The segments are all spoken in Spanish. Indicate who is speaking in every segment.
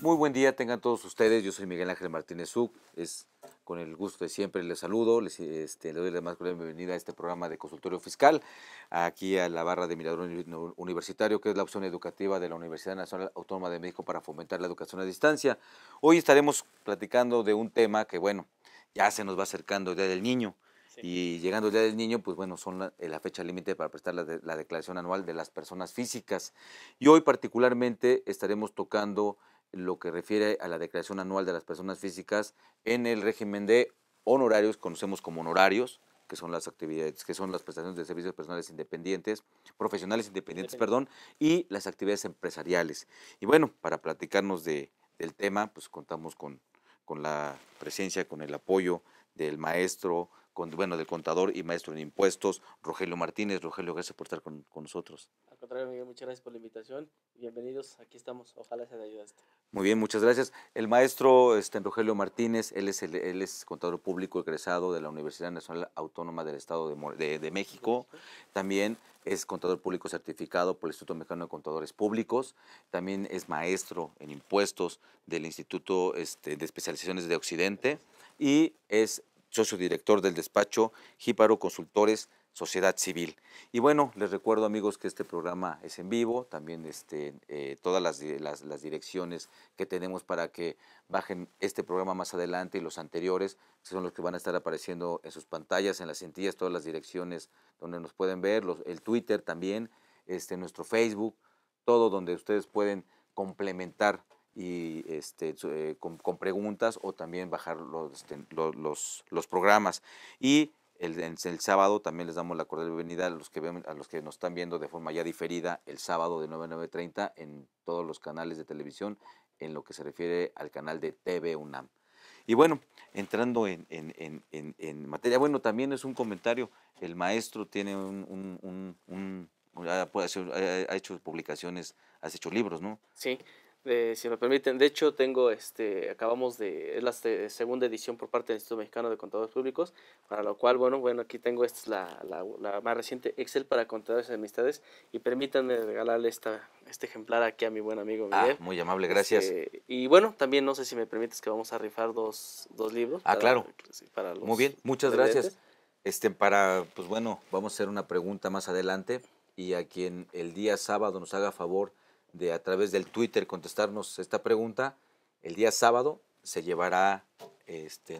Speaker 1: Muy buen día tengan todos ustedes. Yo soy Miguel Ángel Martínez Zuc. Es con el gusto de siempre les saludo. Le doy la más cordial bienvenida a este programa de consultorio fiscal, aquí a la barra de Mirador Universitario, que es la opción educativa de la Universidad Nacional Autónoma de México para fomentar la educación a distancia. Hoy estaremos platicando de un tema que, bueno, ya se nos va acercando el Día del Niño.
Speaker 2: Sí.
Speaker 1: Y llegando el Día del Niño, pues bueno, son la fecha límite para prestar la declaración anual de las personas físicas. Y hoy particularmente estaremos tocando lo que refiere a la declaración anual de las personas físicas en el régimen de honorarios, conocemos como honorarios, que son las actividades, que son las prestaciones de servicios personales independientes, profesionales independientes, perdón, y las actividades empresariales. Y bueno, para platicarnos del tema, pues contamos con la presencia, con el apoyo del maestro, del contador y maestro en impuestos, Rogelio Martínez. Rogelio, gracias por estar con nosotros.
Speaker 2: Al contrario, Miguel, muchas gracias por la invitación. Bienvenidos, aquí estamos. Ojalá sea de ayuda esto.
Speaker 1: Muy bien, muchas gracias. El maestro Rogelio Martínez, él es contador público egresado de la Universidad Nacional Autónoma del Estado de México. También es contador público certificado por el Instituto Mexicano de Contadores Públicos. También es maestro en impuestos del Instituto de Especializaciones de Occidente y es socio director del despacho Jíparo Consultores Sociedad Civil. Y bueno, les recuerdo, amigos, que este programa es en vivo, también todas las direcciones que tenemos para que bajen este programa más adelante y los anteriores, que son los que van a estar apareciendo en sus pantallas, en las cintillas, todas las direcciones donde nos pueden ver, el Twitter también, nuestro Facebook, todo donde ustedes pueden complementar y con preguntas o también bajar los programas. Y el sábado también les damos la cordial bienvenida a los que nos están viendo de forma ya diferida el sábado de 9 a 9:30 en todos los canales de televisión en lo que se refiere al canal de TV UNAM. Y bueno, entrando en materia, bueno, también es un comentario, el maestro tiene ha hecho publicaciones, has hecho libros, ¿no?
Speaker 2: Sí, si me permiten. De hecho, tengo, es la segunda edición por parte del Instituto Mexicano de Contadores Públicos, para lo cual, bueno, aquí tengo, esta es la más reciente, Excel para contadores y amistades, y permítanme regalarle este ejemplar aquí a mi buen amigo Miguel.
Speaker 1: Muy amable, gracias.
Speaker 2: Y bueno, también no sé si me permites que vamos a rifar dos libros.
Speaker 1: Claro.
Speaker 2: Para los
Speaker 1: Muy bien, muchas
Speaker 2: televidentes.
Speaker 1: gracias. Pues bueno, vamos a hacer una pregunta más adelante y a quien el día sábado nos haga favor de a través del Twitter contestarnos esta pregunta, el día sábado se llevará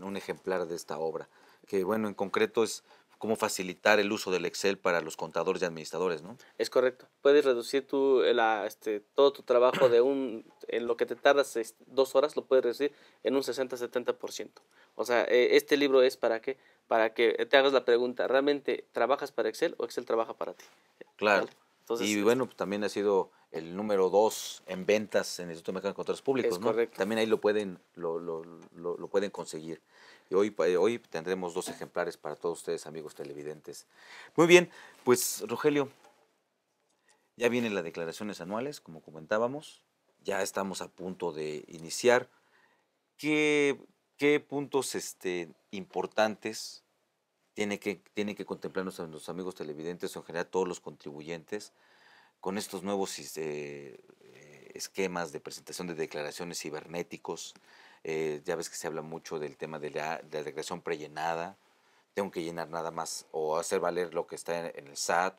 Speaker 1: un ejemplar de esta obra, que bueno, en concreto es cómo facilitar el uso del Excel para los contadores y administradores, ¿no?
Speaker 2: Es correcto. Puedes reducir todo tu trabajo en lo que te tardas 2 horas, lo puedes reducir en un 60-70%. O sea, este libro es para que te hagas la pregunta, ¿realmente trabajas para Excel o Excel trabaja para ti?
Speaker 1: Claro.
Speaker 2: ¿Vale? Entonces,
Speaker 1: Y bueno, pues también ha sido el número 2 en ventas en el Instituto Mexicano de Contadores Públicos,
Speaker 2: es
Speaker 1: ¿no?
Speaker 2: correcto.
Speaker 1: También ahí lo pueden conseguir. Y hoy tendremos 2 ejemplares para todos ustedes, amigos televidentes. Muy bien, pues Rogelio, ya vienen las declaraciones anuales, como comentábamos. Ya estamos a punto de iniciar. ¿Qué, qué puntos importantes tienen que contemplar nuestros amigos televidentes o en general todos los contribuyentes con estos nuevos esquemas de presentación de declaraciones cibernéticos? Ya ves que se habla mucho del tema de la declaración prellenada. Tengo que llenar nada más o hacer valer lo que está en el SAT,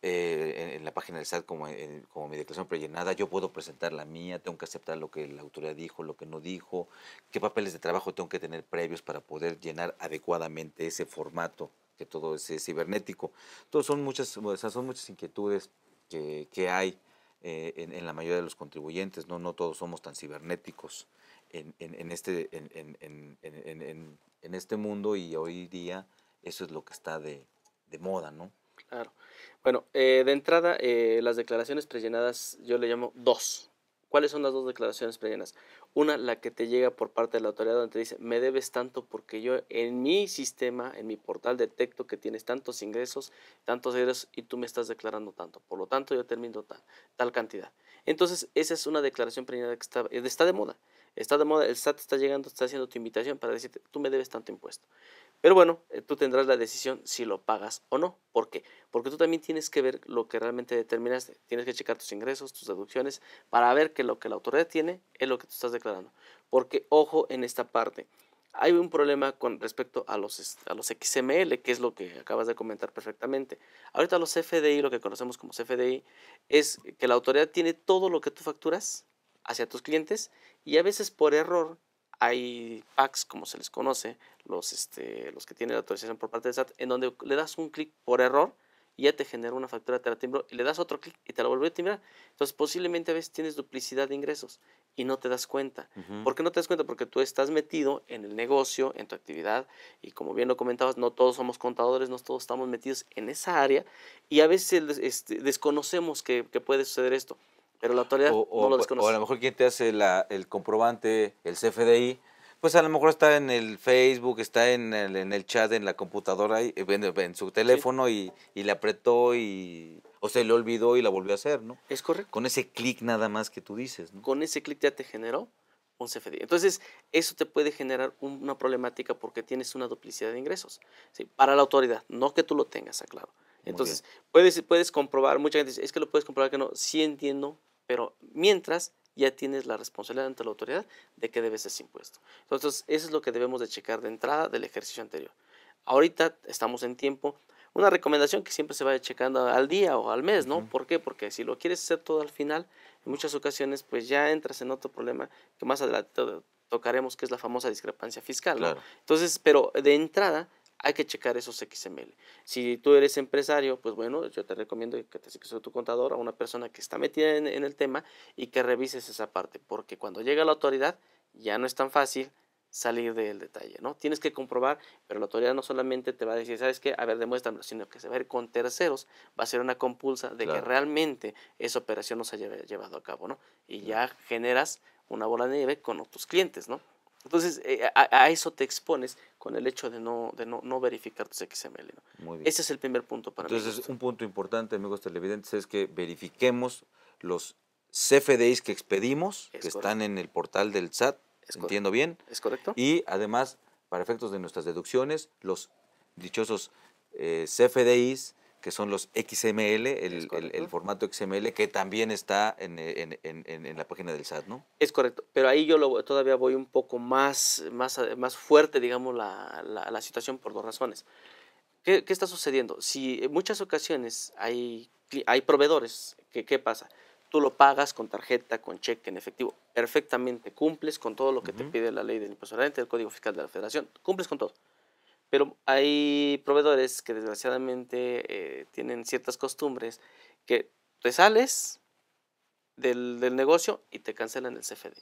Speaker 1: en la página del SAT como mi declaración prellenada. Yo puedo presentar la mía, tengo que aceptar lo que la autoridad dijo, lo que no dijo, qué papeles de trabajo tengo que tener previos para poder llenar adecuadamente ese formato, que todo es cibernético. Entonces son muchas inquietudes que hay en la mayoría de los contribuyentes, ¿no? No todos somos tan cibernéticos en este mundo, y hoy día eso es lo que está de moda, ¿no?
Speaker 2: Claro. Bueno, de entrada, las declaraciones prellenadas yo le llamo 2. ¿Cuáles son las 2 declaraciones prellenadas? Una, la que te llega por parte de la autoridad, donde te dice, me debes tanto porque yo en mi sistema, en mi portal, detecto que tienes tantos ingresos, y tú me estás declarando tanto. Por lo tanto, yo termino tal cantidad. Entonces, esa es una declaración prellenada que está de moda. Está de moda, el SAT está llegando, está haciendo tu invitación para decirte, tú me debes tanto impuesto. Pero bueno, tú tendrás la decisión si lo pagas o no. ¿Por qué? Porque tú también tienes que ver lo que realmente determinaste. Tienes que checar tus ingresos, tus deducciones, para ver que lo que la autoridad tiene es lo que tú estás declarando. Porque, ojo en esta parte, hay un problema con respecto a los XML, que es lo que acabas de comentar perfectamente. Ahorita los CFDI, lo que conocemos como CFDI, es que la autoridad tiene todo lo que tú facturas hacia tus clientes y a veces por error hay packs, como se les conoce, los que tienen la autorización por parte del SAT, en donde le das un clic por error y ya te genera una factura, te la timbró, y le das otro clic y te la volvió a timbrar. Entonces posiblemente a veces tienes duplicidad de ingresos y no te das cuenta. ¿Por qué no te das cuenta? Porque tú estás metido en el negocio, en tu actividad, y como bien lo comentabas, no todos somos contadores, no todos estamos metidos en esa área, y a veces desconocemos que puede suceder esto, pero la autoridad no lo desconoce.
Speaker 1: O a lo mejor quien te hace el comprobante, el CFDI, pues a lo mejor está en el Facebook, está en el chat, en la computadora, en su teléfono, y le apretó o se le olvidó y la volvió a hacer, ¿no?
Speaker 2: Es correcto.
Speaker 1: Con ese clic nada más que tú dices, ¿no?
Speaker 2: Con ese clic ya te generó un CFDI. Entonces, eso te puede generar una problemática porque tienes una duplicidad de ingresos, ¿sí? Para la autoridad, no que tú lo tengas, aclaro. Entonces, puedes comprobar, mucha gente dice, es que lo puedes comprobar que no, sí entiendo, pero mientras ya tienes la responsabilidad ante la autoridad de que debes ese impuesto. Entonces, eso es lo que debemos de checar de entrada del ejercicio anterior. Ahorita estamos en tiempo. Una recomendación que siempre se vaya checando al día o al mes, ¿no? ¿Por qué? Porque si lo quieres hacer todo al final, en muchas ocasiones, pues ya entras en otro problema que más adelante tocaremos, que es la famosa discrepancia fiscal, ¿no?
Speaker 1: Claro.
Speaker 2: Entonces, pero de entrada hay que checar esos XML. Si tú eres empresario, pues bueno, yo te recomiendo que te acerques a tu contador, a una persona que está metida en el tema y que revises esa parte, porque cuando llega la autoridad ya no es tan fácil salir del detalle, ¿no? Tienes que comprobar, pero la autoridad no solamente te va a decir, ¿sabes qué? A ver, demuéstramelo, sino que se va a ir con terceros, va a ser una compulsa de que realmente esa operación no se haya llevado a cabo, ¿no? Y ya generas una bola de nieve con tus clientes, ¿no? Entonces, a eso te expones con el hecho de no verificar tus XML, ¿no?
Speaker 1: Muy bien.
Speaker 2: Ese es el primer punto para mí.
Speaker 1: Entonces, un punto importante, amigos televidentes, es que verifiquemos los CFDIs que expedimos, que están en el portal del SAT, entiendo bien.
Speaker 2: ¿Es correcto?
Speaker 1: Y además, para efectos de nuestras deducciones, los dichosos CFDIs, que son los XML, el formato XML, que también está en la página del SAT, ¿no?
Speaker 2: Es correcto, pero ahí yo todavía voy un poco más fuerte, digamos, la situación por dos razones. ¿Qué está sucediendo? Si en muchas ocasiones hay proveedores, ¿qué pasa? Tú lo pagas con tarjeta, con cheque, en efectivo, perfectamente, cumples con todo lo que te pide la ley del impuesto a la renta, el Código Fiscal de la Federación, cumples con todo. Pero hay proveedores que desgraciadamente tienen ciertas costumbres que te sales del negocio y te cancelan el CFD.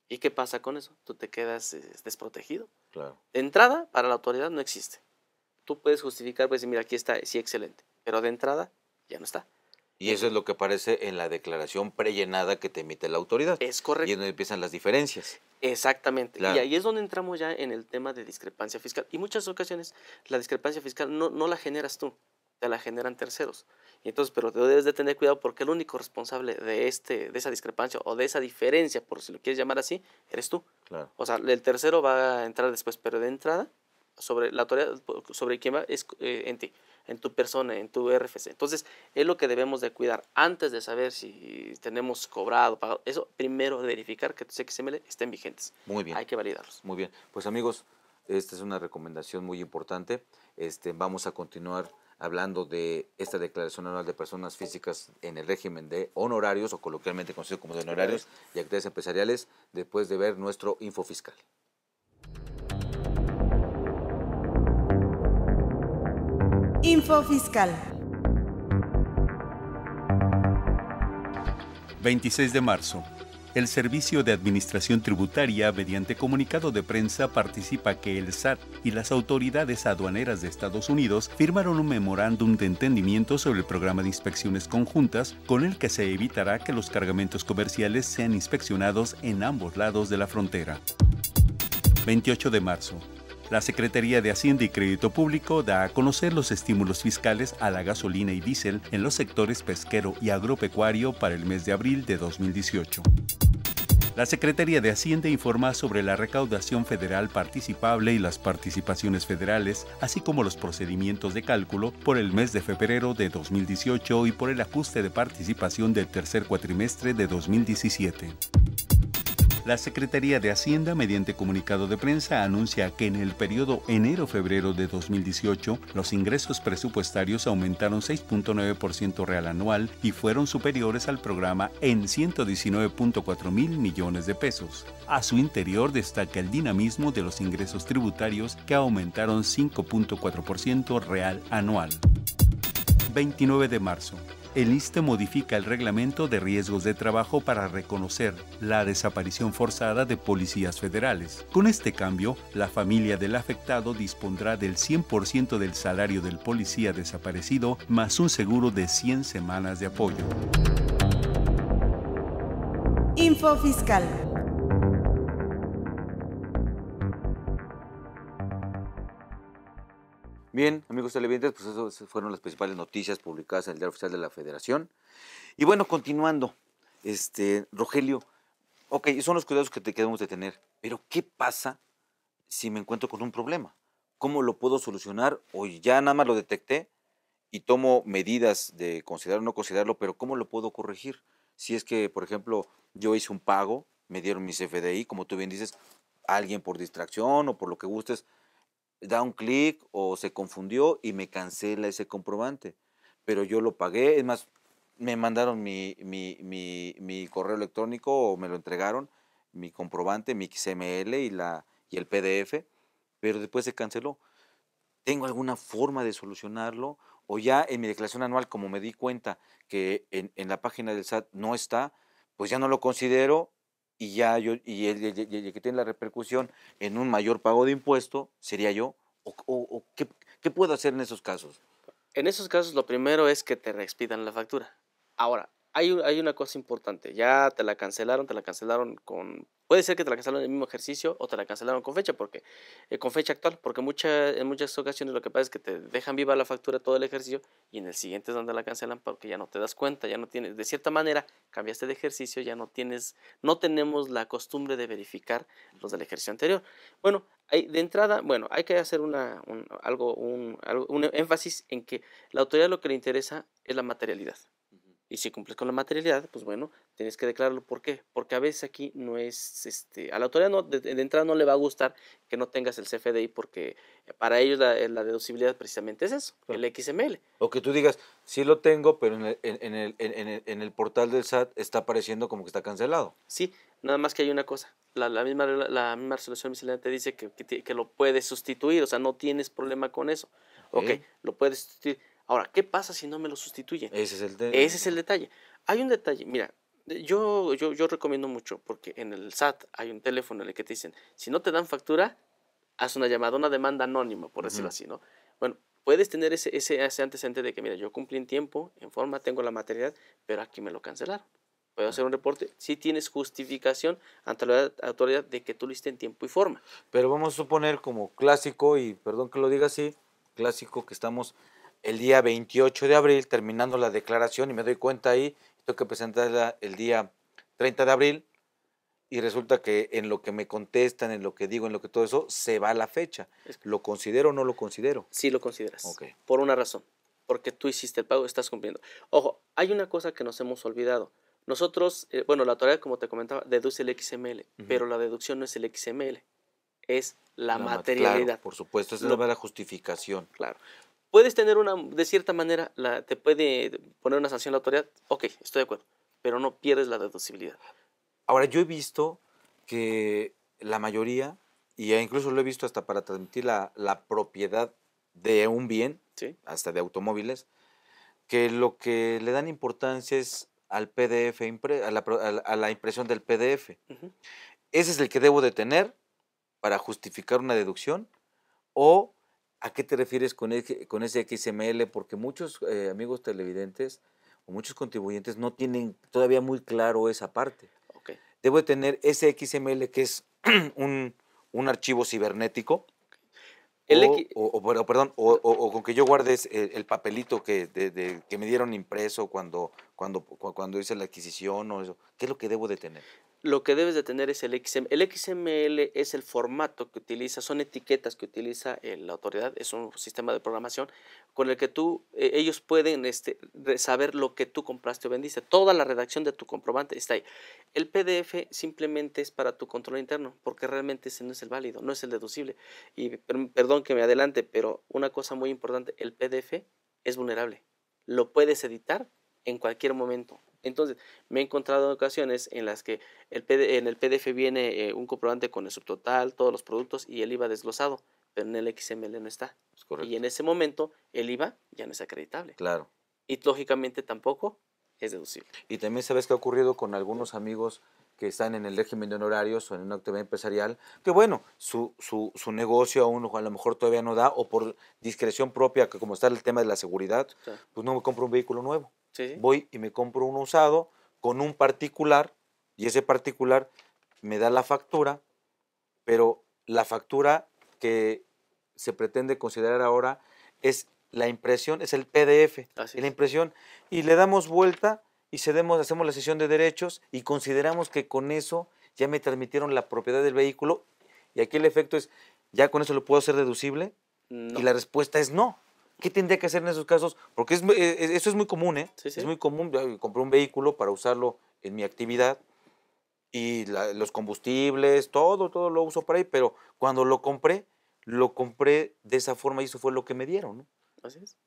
Speaker 2: ¿Y qué pasa con eso? Tú te quedas desprotegido.
Speaker 1: Claro.
Speaker 2: De entrada, para la autoridad no existe. Tú puedes justificar, pues mira, aquí está, sí, excelente. Pero de entrada, ya no está.
Speaker 1: Y eso es lo que aparece en la declaración prellenada que te emite la autoridad.
Speaker 2: Es correcto.
Speaker 1: Y es donde empiezan las diferencias.
Speaker 2: Exactamente.
Speaker 1: Claro.
Speaker 2: Y ahí es donde entramos ya en el tema de discrepancia fiscal. Y muchas ocasiones la discrepancia fiscal no la generas tú, te la generan terceros. Y entonces, pero debes de tener cuidado porque el único responsable de esa discrepancia o de esa diferencia, por si lo quieres llamar así, eres tú.
Speaker 1: Claro.
Speaker 2: O sea, el tercero va a entrar después, pero de entrada, sobre la autoridad, sobre quién va, es en ti, en tu persona, en tu RFC. Entonces, es lo que debemos de cuidar antes de saber si tenemos cobrado, pagado. Eso, primero verificar que tus XML estén vigentes.
Speaker 1: Muy bien.
Speaker 2: Hay que validarlos.
Speaker 1: Muy bien. Pues amigos, esta es una recomendación muy importante. Vamos a continuar hablando de esta declaración anual de personas físicas en el régimen de honorarios, o coloquialmente conocido como de honorarios y actividades empresariales, después de ver nuestro info fiscal.
Speaker 3: Info fiscal.
Speaker 4: 26 de marzo. El Servicio de Administración Tributaria, mediante comunicado de prensa, participa que el SAT y las autoridades aduaneras de Estados Unidos firmaron un memorándum de entendimiento sobre el programa de inspecciones conjuntas, con el que se evitará que los cargamentos comerciales sean inspeccionados en ambos lados de la frontera. 28 de marzo. La Secretaría de Hacienda y Crédito Público da a conocer los estímulos fiscales a la gasolina y diésel en los sectores pesquero y agropecuario para el mes de abril de 2018. La Secretaría de Hacienda informa sobre la recaudación federal participable y las participaciones federales, así como los procedimientos de cálculo por el mes de febrero de 2018 y por el ajuste de participación del tercer cuatrimestre de 2017. La Secretaría de Hacienda, mediante comunicado de prensa, anuncia que en el periodo enero-febrero de 2018, los ingresos presupuestarios aumentaron 6.9% real anual y fueron superiores al programa en 119.4 mil millones de pesos. A su interior destaca el dinamismo de los ingresos tributarios, que aumentaron 5.4% real anual. 29 de marzo. El ISSSTE modifica el reglamento de riesgos de trabajo para reconocer la desaparición forzada de policías federales. Con este cambio, la familia del afectado dispondrá del 100% del salario del policía desaparecido, más un seguro de 100 semanas de apoyo.
Speaker 3: Info Fiscal.
Speaker 1: Bien, amigos televidentes, pues esas fueron las principales noticias publicadas en el Diario Oficial de la Federación. Y bueno, continuando, Rogelio, ok, son los cuidados que debemos de tener, pero ¿qué pasa si me encuentro con un problema? ¿Cómo lo puedo solucionar? O ya nada más lo detecté y tomo medidas de considerarlo o no considerarlo, pero ¿cómo lo puedo corregir? Si es que, por ejemplo, yo hice un pago, me dieron mi CFDI, como tú bien dices, alguien por distracción o por lo que gustes, da un clic o se confundió y me cancela ese comprobante. Pero yo lo pagué, es más, me mandaron mi correo electrónico o me lo entregaron, mi comprobante, mi XML y el PDF, pero después se canceló. ¿Tengo alguna forma de solucionarlo? O ya en mi declaración anual, como me di cuenta que en la página del SAT no está, pues ya no lo considero y ya el que tiene la repercusión en un mayor pago de impuesto sería yo. ¿O qué puedo hacer en esos casos?
Speaker 2: En esos casos, lo primero es que te reexpidan la factura. Ahora, hay una cosa importante. Ya te la cancelaron con... Puede ser que te la cancelaron en el mismo ejercicio o te la cancelaron con fecha, con fecha actual, porque en muchas ocasiones lo que pasa es que te dejan viva la factura todo el ejercicio y en el siguiente es donde la cancelan porque ya no te das cuenta, ya no tienes, de cierta manera, cambiaste de ejercicio, ya no tenemos la costumbre de verificar los del ejercicio anterior. Bueno, de entrada, hay que hacer un énfasis en que la autoridad lo que le interesa es la materialidad. Y si cumples con la materialidad, pues bueno, tienes que declararlo. ¿Por qué? Porque a veces aquí no es, a la autoridad de entrada no le va a gustar que no tengas el CFDI porque para ellos la deducibilidad precisamente es eso, el XML.
Speaker 1: O que tú digas, sí lo tengo, pero en el portal del SAT está apareciendo como que está cancelado.
Speaker 2: Sí, nada más que hay una cosa. La misma resolución miscelánea te dice que lo puedes sustituir, o sea, no tienes problema con eso. Ok, lo puedes sustituir. Ahora, ¿qué pasa si no me lo sustituyen?
Speaker 1: Ese es el
Speaker 2: detalle. Hay un detalle, mira, yo recomiendo mucho porque en el SAT hay un teléfono en el que te dicen, si no te dan factura, haz una llamada, una demanda anónima, por decirlo así, ¿no? Bueno, puedes tener ese antecedente de que, mira, yo cumplí en tiempo, en forma, tengo la materialidad, pero aquí me lo cancelaron. Puedo hacer un reporte si tienes justificación ante la autoridad de que tú lo hiciste en tiempo y forma.
Speaker 1: Pero vamos a suponer como clásico, y perdón que lo diga así, clásico que estamos el día 28 de abril terminando la declaración y me doy cuenta ahí, tengo que presentarla el día 30 de abril y resulta que en lo que me contestan, en lo que digo, en lo que todo eso, se va la fecha. ¿Lo considero o no lo considero?
Speaker 2: Sí lo consideras,
Speaker 1: okay.
Speaker 2: Por una razón, porque tú hiciste el pago, estás cumpliendo. Ojo, hay una cosa que nos hemos olvidado. Nosotros, la autoridad, como te comentaba, deduce el XML, pero la deducción no es el XML, es la materialidad.
Speaker 1: Claro, por supuesto, esa es la justificación.
Speaker 2: Claro. Puedes tener de cierta manera, te puede poner una sanción la autoridad, ok, estoy de acuerdo, pero no pierdes la deducibilidad.
Speaker 1: Ahora, yo he visto que la mayoría, y incluso lo he visto hasta para transmitir la propiedad de un bien,
Speaker 2: ¿sí?
Speaker 1: Hasta de automóviles, que lo que le dan importancia es al PDF, a la impresión del PDF. ¿Ese es el que debo de tener para justificar una deducción? ¿O a qué te refieres con ese XML? Porque muchos amigos televidentes o muchos contribuyentes no tienen todavía muy claro esa parte.
Speaker 2: Okay.
Speaker 1: Debo de tener ese XML que es un archivo cibernético. O con que yo guarde el papelito que me dieron impreso cuando hice la adquisición o eso. ¿Qué es lo que debo de tener?
Speaker 2: lo que debes de tener es el XML. El XML es el formato que utiliza, son etiquetas que utiliza la autoridad, es un sistema de programación con el que ellos pueden saber lo que tú compraste o vendiste. Toda la redacción de tu comprobante está ahí. El PDF simplemente es para tu control interno, porque realmente ese no es el válido, no es el deducible. Y perdón que me adelante, pero una cosa muy importante, el PDF es vulnerable. Lo puedes editar en cualquier momento. Entonces, me he encontrado en ocasiones en las que en el PDF viene un comprobante con el subtotal, todos los productos y el IVA desglosado, pero en el XML no está.
Speaker 1: Es correcto.
Speaker 2: Y en ese momento el IVA ya no es acreditable.
Speaker 1: Claro.
Speaker 2: Y lógicamente tampoco es deducible.
Speaker 1: Y también sabes qué ha ocurrido con algunos amigos que están en el régimen de honorarios o en una actividad empresarial, que bueno, su negocio aún a lo mejor todavía no da, o por discreción propia, que como está el tema de la seguridad,
Speaker 2: Claro.
Speaker 1: pues no me compro un vehículo nuevo.
Speaker 2: Sí.
Speaker 1: Voy y me compro uno usado con un particular, y ese particular me da la factura, pero la factura que se pretende considerar ahora es la impresión, es el PDF,
Speaker 2: Así
Speaker 1: es la
Speaker 2: es.
Speaker 1: impresión, y le damos vuelta y hacemos la cesión de derechos y consideramos que con eso ya me transmitieron la propiedad del vehículo, y aquí el efecto es, ¿ya con eso lo puedo hacer deducible?
Speaker 2: No.
Speaker 1: Y la respuesta es no. ¿Qué tendría que hacer en esos casos? Porque eso es muy común, ¿eh?
Speaker 2: Sí, sí.
Speaker 1: Es muy común. Yo compré un vehículo para usarlo en mi actividad y los combustibles, todo lo uso para ahí, pero cuando lo compré de esa forma y eso fue lo que me dieron, ¿no?
Speaker 2: Así es.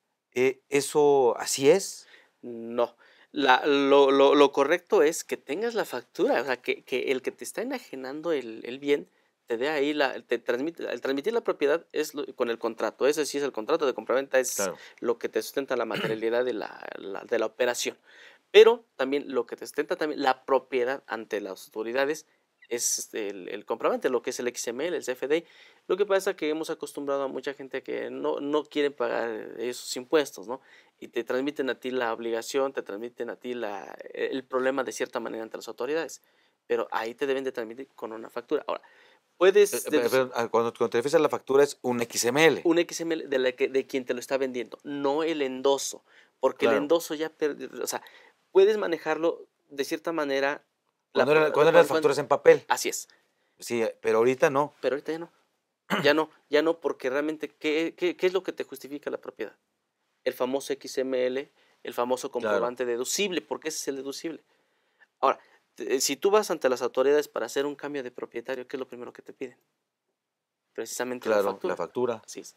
Speaker 1: ¿Eso así es?
Speaker 2: No. Lo correcto es que tengas la factura, o sea, que el que te está enajenando el bien te dé ahí te transmite, el transmitir la propiedad es con el contrato, ese sí es el contrato de compraventa, es
Speaker 1: Claro.
Speaker 2: lo que te sustenta la materialidad de la operación. Pero también lo que te sustenta también la propiedad ante las autoridades es el comprobante, lo que es el XML, el CFDI. Lo que pasa es que hemos acostumbrado a mucha gente que no quieren pagar esos impuestos, ¿no? Y te transmiten a ti la obligación, te transmiten a ti el problema de cierta manera ante las autoridades. Pero ahí te deben de transmitir con una factura. Ahora, puedes
Speaker 1: Pero, cuando te refieres a la factura es un XML.
Speaker 2: un XML de quien te lo está vendiendo, no el endoso, porque
Speaker 1: Claro.
Speaker 2: el endoso ya o sea, puedes manejarlo de cierta manera.
Speaker 1: Cuando eran las facturas en papel.
Speaker 2: Así es,
Speaker 1: Sí, pero ahorita no.
Speaker 2: pero ahorita ya no. Ya no, porque realmente, ¿qué es lo que te justifica la propiedad? El famoso XML, el famoso comprobante deducible, porque ese es el deducible. Ahora, si tú vas ante las autoridades para hacer un cambio de propietario, ¿qué es lo primero que te piden? Precisamente la factura.
Speaker 1: La factura.
Speaker 2: Así es.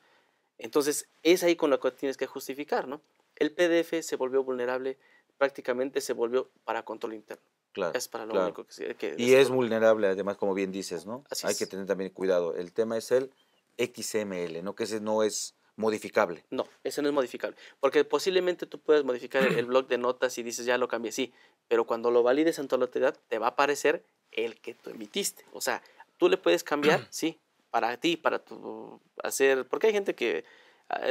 Speaker 2: Entonces, es ahí con lo que tienes que justificar, ¿no? El PDF se volvió vulnerable, prácticamente se volvió para control interno.
Speaker 1: Claro.
Speaker 2: Es para lo
Speaker 1: claro.
Speaker 2: único que
Speaker 1: Y es vulnerable, además, como bien dices, ¿no?
Speaker 2: Así
Speaker 1: Hay
Speaker 2: es.
Speaker 1: que tener también cuidado. El tema es el XML, ¿no? Que ese no es modificable.
Speaker 2: No, ese no es modificable. Porque posiblemente tú puedes modificar el bloc de notas y dices, ya lo cambié, sí. Pero cuando lo valides ante la autoridad, te va a aparecer el que tú emitiste. O sea, tú le puedes cambiar, sí, para ti, para tu hacer. Porque hay gente que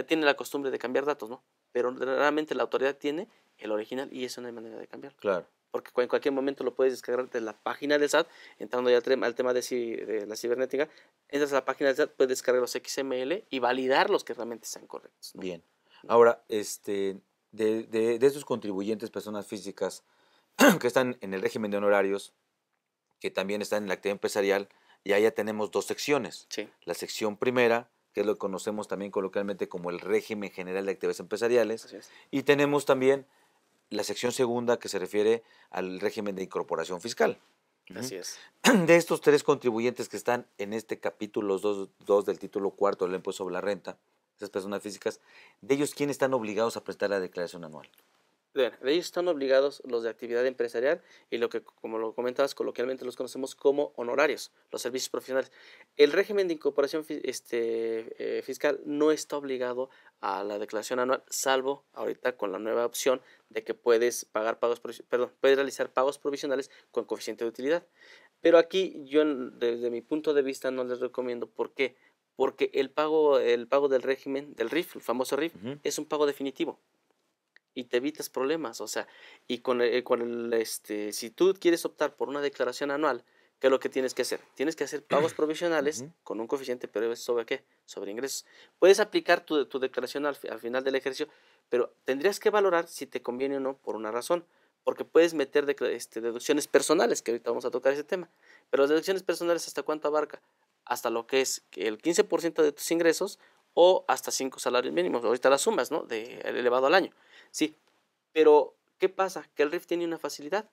Speaker 2: tiene la costumbre de cambiar datos, ¿no? Pero realmente la autoridad tiene el original y eso no hay manera de cambiarlo.
Speaker 1: Claro.
Speaker 2: Porque en cualquier momento lo puedes descargar de la página del SAT, entrando ya al tema de la cibernética, entras a la página del SAT, puedes descargar los XML y validarlos que realmente sean correctos, ¿no?
Speaker 1: Bien. Ahora, de estos contribuyentes, personas físicas que están en el régimen de honorarios, que también están en la actividad empresarial, y ahí ya tenemos dos secciones.
Speaker 2: Sí.
Speaker 1: La sección primera, que es lo que conocemos también coloquialmente como el régimen general de actividades empresariales,
Speaker 2: Así es.
Speaker 1: y tenemos también la sección segunda, que se refiere al régimen de incorporación fiscal.
Speaker 2: Así es.
Speaker 1: De estos tres contribuyentes que están en este capítulo 2 del título cuarto del impuesto sobre la renta, esas personas físicas, de ellos, ¿quiénes están obligados a prestar la declaración anual?
Speaker 2: Bien, de ellos están obligados los de actividad empresarial y lo que, como lo comentabas, coloquialmente los conocemos como honorarios, los servicios profesionales. El régimen de incorporación fiscal no está obligado a la declaración anual, salvo ahorita con la nueva opción de que puedes puedes realizar pagos provisionales con coeficiente de utilidad. Pero aquí yo, desde mi punto de vista, no les recomiendo. ¿Por qué? Porque el pago del régimen, del RIF, el famoso RIF, es un pago definitivo. Y te evitas problemas, o sea, y si tú quieres optar por una declaración anual, ¿qué es lo que tienes que hacer? Tienes que hacer pagos provisionales con un coeficiente, pero ¿sobre qué? Sobre ingresos. Puedes aplicar tu declaración al final del ejercicio, pero tendrías que valorar si te conviene o no por una razón, porque puedes meter deducciones personales, que ahorita vamos a tocar ese tema, pero las deducciones personales, ¿hasta cuánto abarca? Hasta lo que es el 15% de tus ingresos o hasta 5 salarios mínimos, ahorita las sumas, ¿no? Elevado al año, sí, pero ¿qué pasa? Que el RIF tiene una facilidad,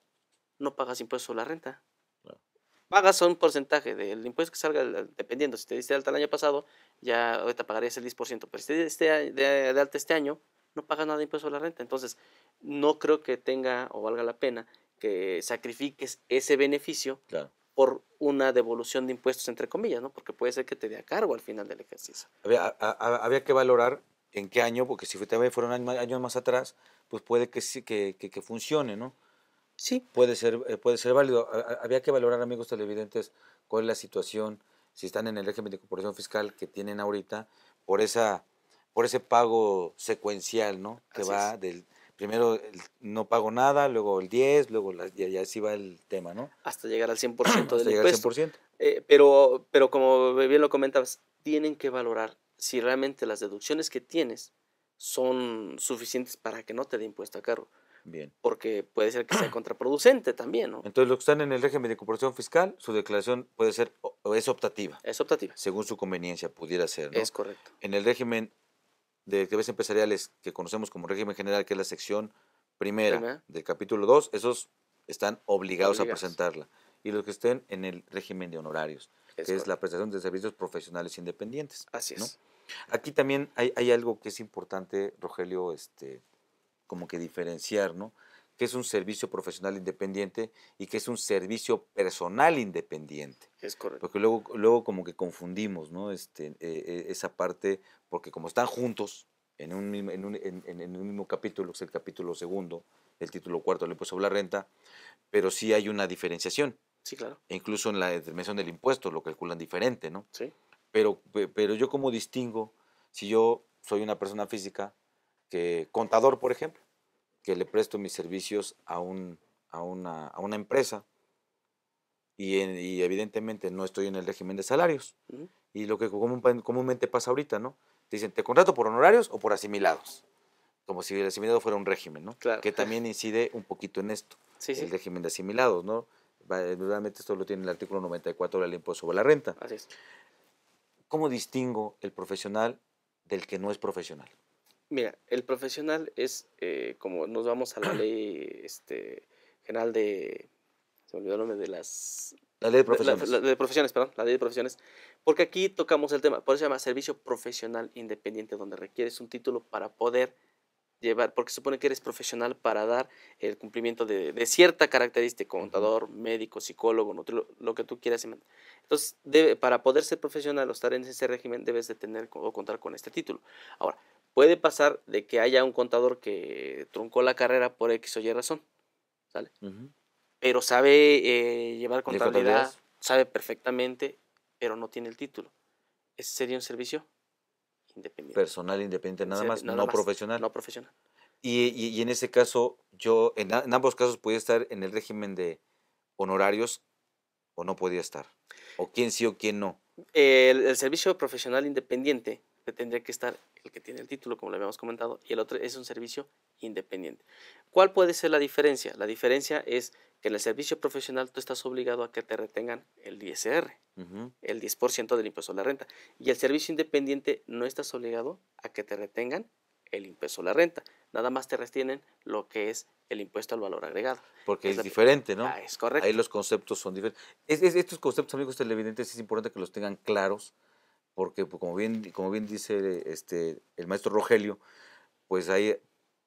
Speaker 2: no pagas impuesto sobre la renta. Pagas un porcentaje del impuesto que salga, dependiendo, si te diste de alta el año pasado, ya ahorita pagarías el 10%, pero si te diste de alta este año, no pagas nada de impuesto sobre la renta. Entonces, no creo que tenga o valga la pena que sacrifiques ese beneficio por una devolución de impuestos, entre comillas, ¿no? Porque puede ser que te dé a cargo al final del ejercicio.
Speaker 1: Había que valorar en qué año, porque si también fueron años más atrás, pues puede que sí, que funcione, ¿no?
Speaker 2: Sí.
Speaker 1: Puede ser válido. Había que valorar, amigos televidentes, cuál es la situación, si están en el régimen de incorporación fiscal que tienen ahorita, por ese pago secuencial, ¿no? Que
Speaker 2: Así
Speaker 1: va
Speaker 2: es.
Speaker 1: del primero no pago nada, luego el 10, luego y así va el tema, ¿no?
Speaker 2: Hasta llegar al 100%
Speaker 1: Hasta
Speaker 2: del
Speaker 1: llegar al
Speaker 2: impuesto.
Speaker 1: 100%.
Speaker 2: Pero como bien lo comentabas, tienen que valorar si realmente las deducciones que tienes son suficientes para que no te dé impuesto a cargo.
Speaker 1: Bien.
Speaker 2: Porque puede ser que sea contraproducente también, ¿no?
Speaker 1: Entonces, los que están en el régimen de incorporación fiscal, su declaración puede ser o es optativa.
Speaker 2: Es optativa.
Speaker 1: Según su conveniencia, pudiera ser, ¿no?
Speaker 2: Es correcto.
Speaker 1: En el régimen de actividades empresariales que conocemos como régimen general, que es la sección primera del capítulo 2, esos están obligados a presentarla. Y los que estén en el régimen de honorarios, que es la prestación de servicios profesionales independientes.
Speaker 2: Así es.
Speaker 1: ¿No? Aquí también hay algo que es importante, Rogelio, como que diferenciar, ¿no? Que es un servicio profesional independiente y que es un servicio personal independiente.
Speaker 2: Es correcto.
Speaker 1: Porque luego como que confundimos, ¿no? Esa parte, porque como están juntos en un mismo capítulo, que es el capítulo segundo, el título cuarto del impuesto sobre la renta, pero sí hay una diferenciación.
Speaker 2: Sí, claro.
Speaker 1: E incluso en la determinación del impuesto lo calculan diferente, ¿no?
Speaker 2: Sí.
Speaker 1: Pero yo como distingo, si yo soy una persona física, que contador, por ejemplo, que le presto mis servicios a una empresa y evidentemente no estoy en el régimen de salarios. Y lo que comúnmente pasa ahorita, ¿no? Te dicen, ¿te contrato por honorarios o por asimilados? Como si el asimilado fuera un régimen, ¿no?
Speaker 2: Claro.
Speaker 1: Que también incide un poquito en esto, el régimen de asimilados, ¿no? Realmente esto lo tiene el artículo 94 del impuesto sobre la renta.
Speaker 2: Así es.
Speaker 1: ¿Cómo distingo el profesional del que no es profesional?
Speaker 2: Mira, el profesional es, como nos vamos a la ley general de, se me olvidó el nombre de las...
Speaker 1: La ley de profesiones.
Speaker 2: La de profesiones, perdón, la ley de profesiones. Porque aquí tocamos el tema, por eso se llama servicio profesional independiente, donde requieres un título para poder llevar, porque se supone que eres profesional para dar el cumplimiento de cierta característica, contador, médico, psicólogo, nutriólogo, lo que tú quieras. Entonces, para poder ser profesional o estar en ese régimen, debes de tener o contar con este título. Ahora, puede pasar de que haya un contador que truncó la carrera por X o Y razón, ¿sale? Pero sabe llevar contabilidad, sabe perfectamente, pero no tiene el título. Ese sería un servicio independiente.
Speaker 1: Personal independiente, nada más, no profesional.
Speaker 2: No profesional.
Speaker 1: Y en ese caso, yo en ambos casos podía estar en el régimen de honorarios o no podía estar. O quién sí o quién no.
Speaker 2: El servicio profesional independiente tendría que estar el que tiene el título, como lo habíamos comentado, y el otro es un servicio independiente. ¿Cuál puede ser la diferencia? La diferencia es que en el servicio profesional tú estás obligado a que te retengan el ISR, el 10% del impuesto a la renta, y el servicio independiente no estás obligado a que te retengan el impuesto a la renta, nada más te retienen lo que es el impuesto al valor agregado.
Speaker 1: Porque es diferente, ¿no?
Speaker 2: Es correcto.
Speaker 1: Ahí los conceptos son diferentes. Estos conceptos, amigos televidentes, es importante que los tengan claros, porque como bien dice el maestro Rogelio, pues ahí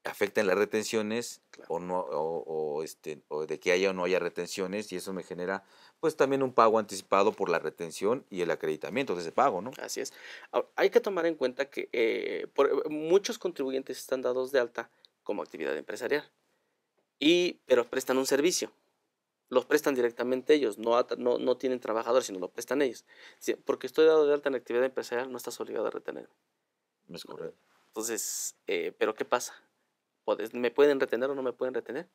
Speaker 1: afectan las retenciones, claro, o de que haya o no haya retenciones, y eso me genera pues también un pago anticipado por la retención y el acreditamiento de ese pago, ¿no?
Speaker 2: Así es. Ahora, hay que tomar en cuenta que muchos contribuyentes están dados de alta como actividad empresarial, pero prestan un servicio. Los prestan directamente ellos, no tienen trabajadores, sino lo prestan ellos. Sí, porque estoy dado de alta en actividad empresarial, no estás obligado a retenerme.
Speaker 1: Es correcto.
Speaker 2: Entonces, ¿pero qué pasa? ¿Me pueden retener o no me pueden retener?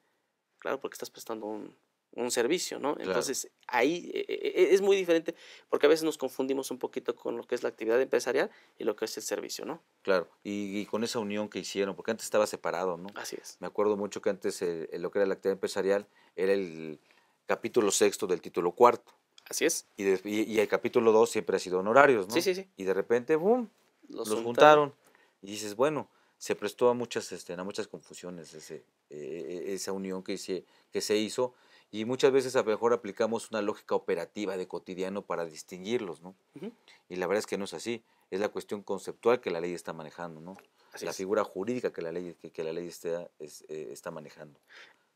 Speaker 2: Claro, porque estás prestando un un servicio, ¿no?
Speaker 1: Claro.
Speaker 2: Entonces, ahí es muy diferente porque a veces nos confundimos un poquito con lo que es la actividad empresarial y lo que es el servicio, ¿no?
Speaker 1: Claro, y con esa unión que hicieron, porque antes estaba separado, ¿no?
Speaker 2: Así es.
Speaker 1: Me acuerdo mucho que antes lo que era la actividad empresarial era el capítulo 6 del título 4.
Speaker 2: Así es.
Speaker 1: Y el capítulo 2 siempre ha sido honorarios, ¿no?
Speaker 2: Sí, sí, sí.
Speaker 1: Y de repente, ¡bum!,
Speaker 2: Los
Speaker 1: los juntaron. Y dices, bueno, se prestó a muchas confusiones esa unión que se hizo. Y muchas veces a lo mejor aplicamos una lógica operativa de cotidiano para distinguirlos, ¿no?
Speaker 2: Ujú.
Speaker 1: Y la verdad es que no es así. Es la cuestión conceptual que la ley está manejando, ¿no?
Speaker 2: Así
Speaker 1: La
Speaker 2: es.
Speaker 1: figura jurídica que la ley está manejando.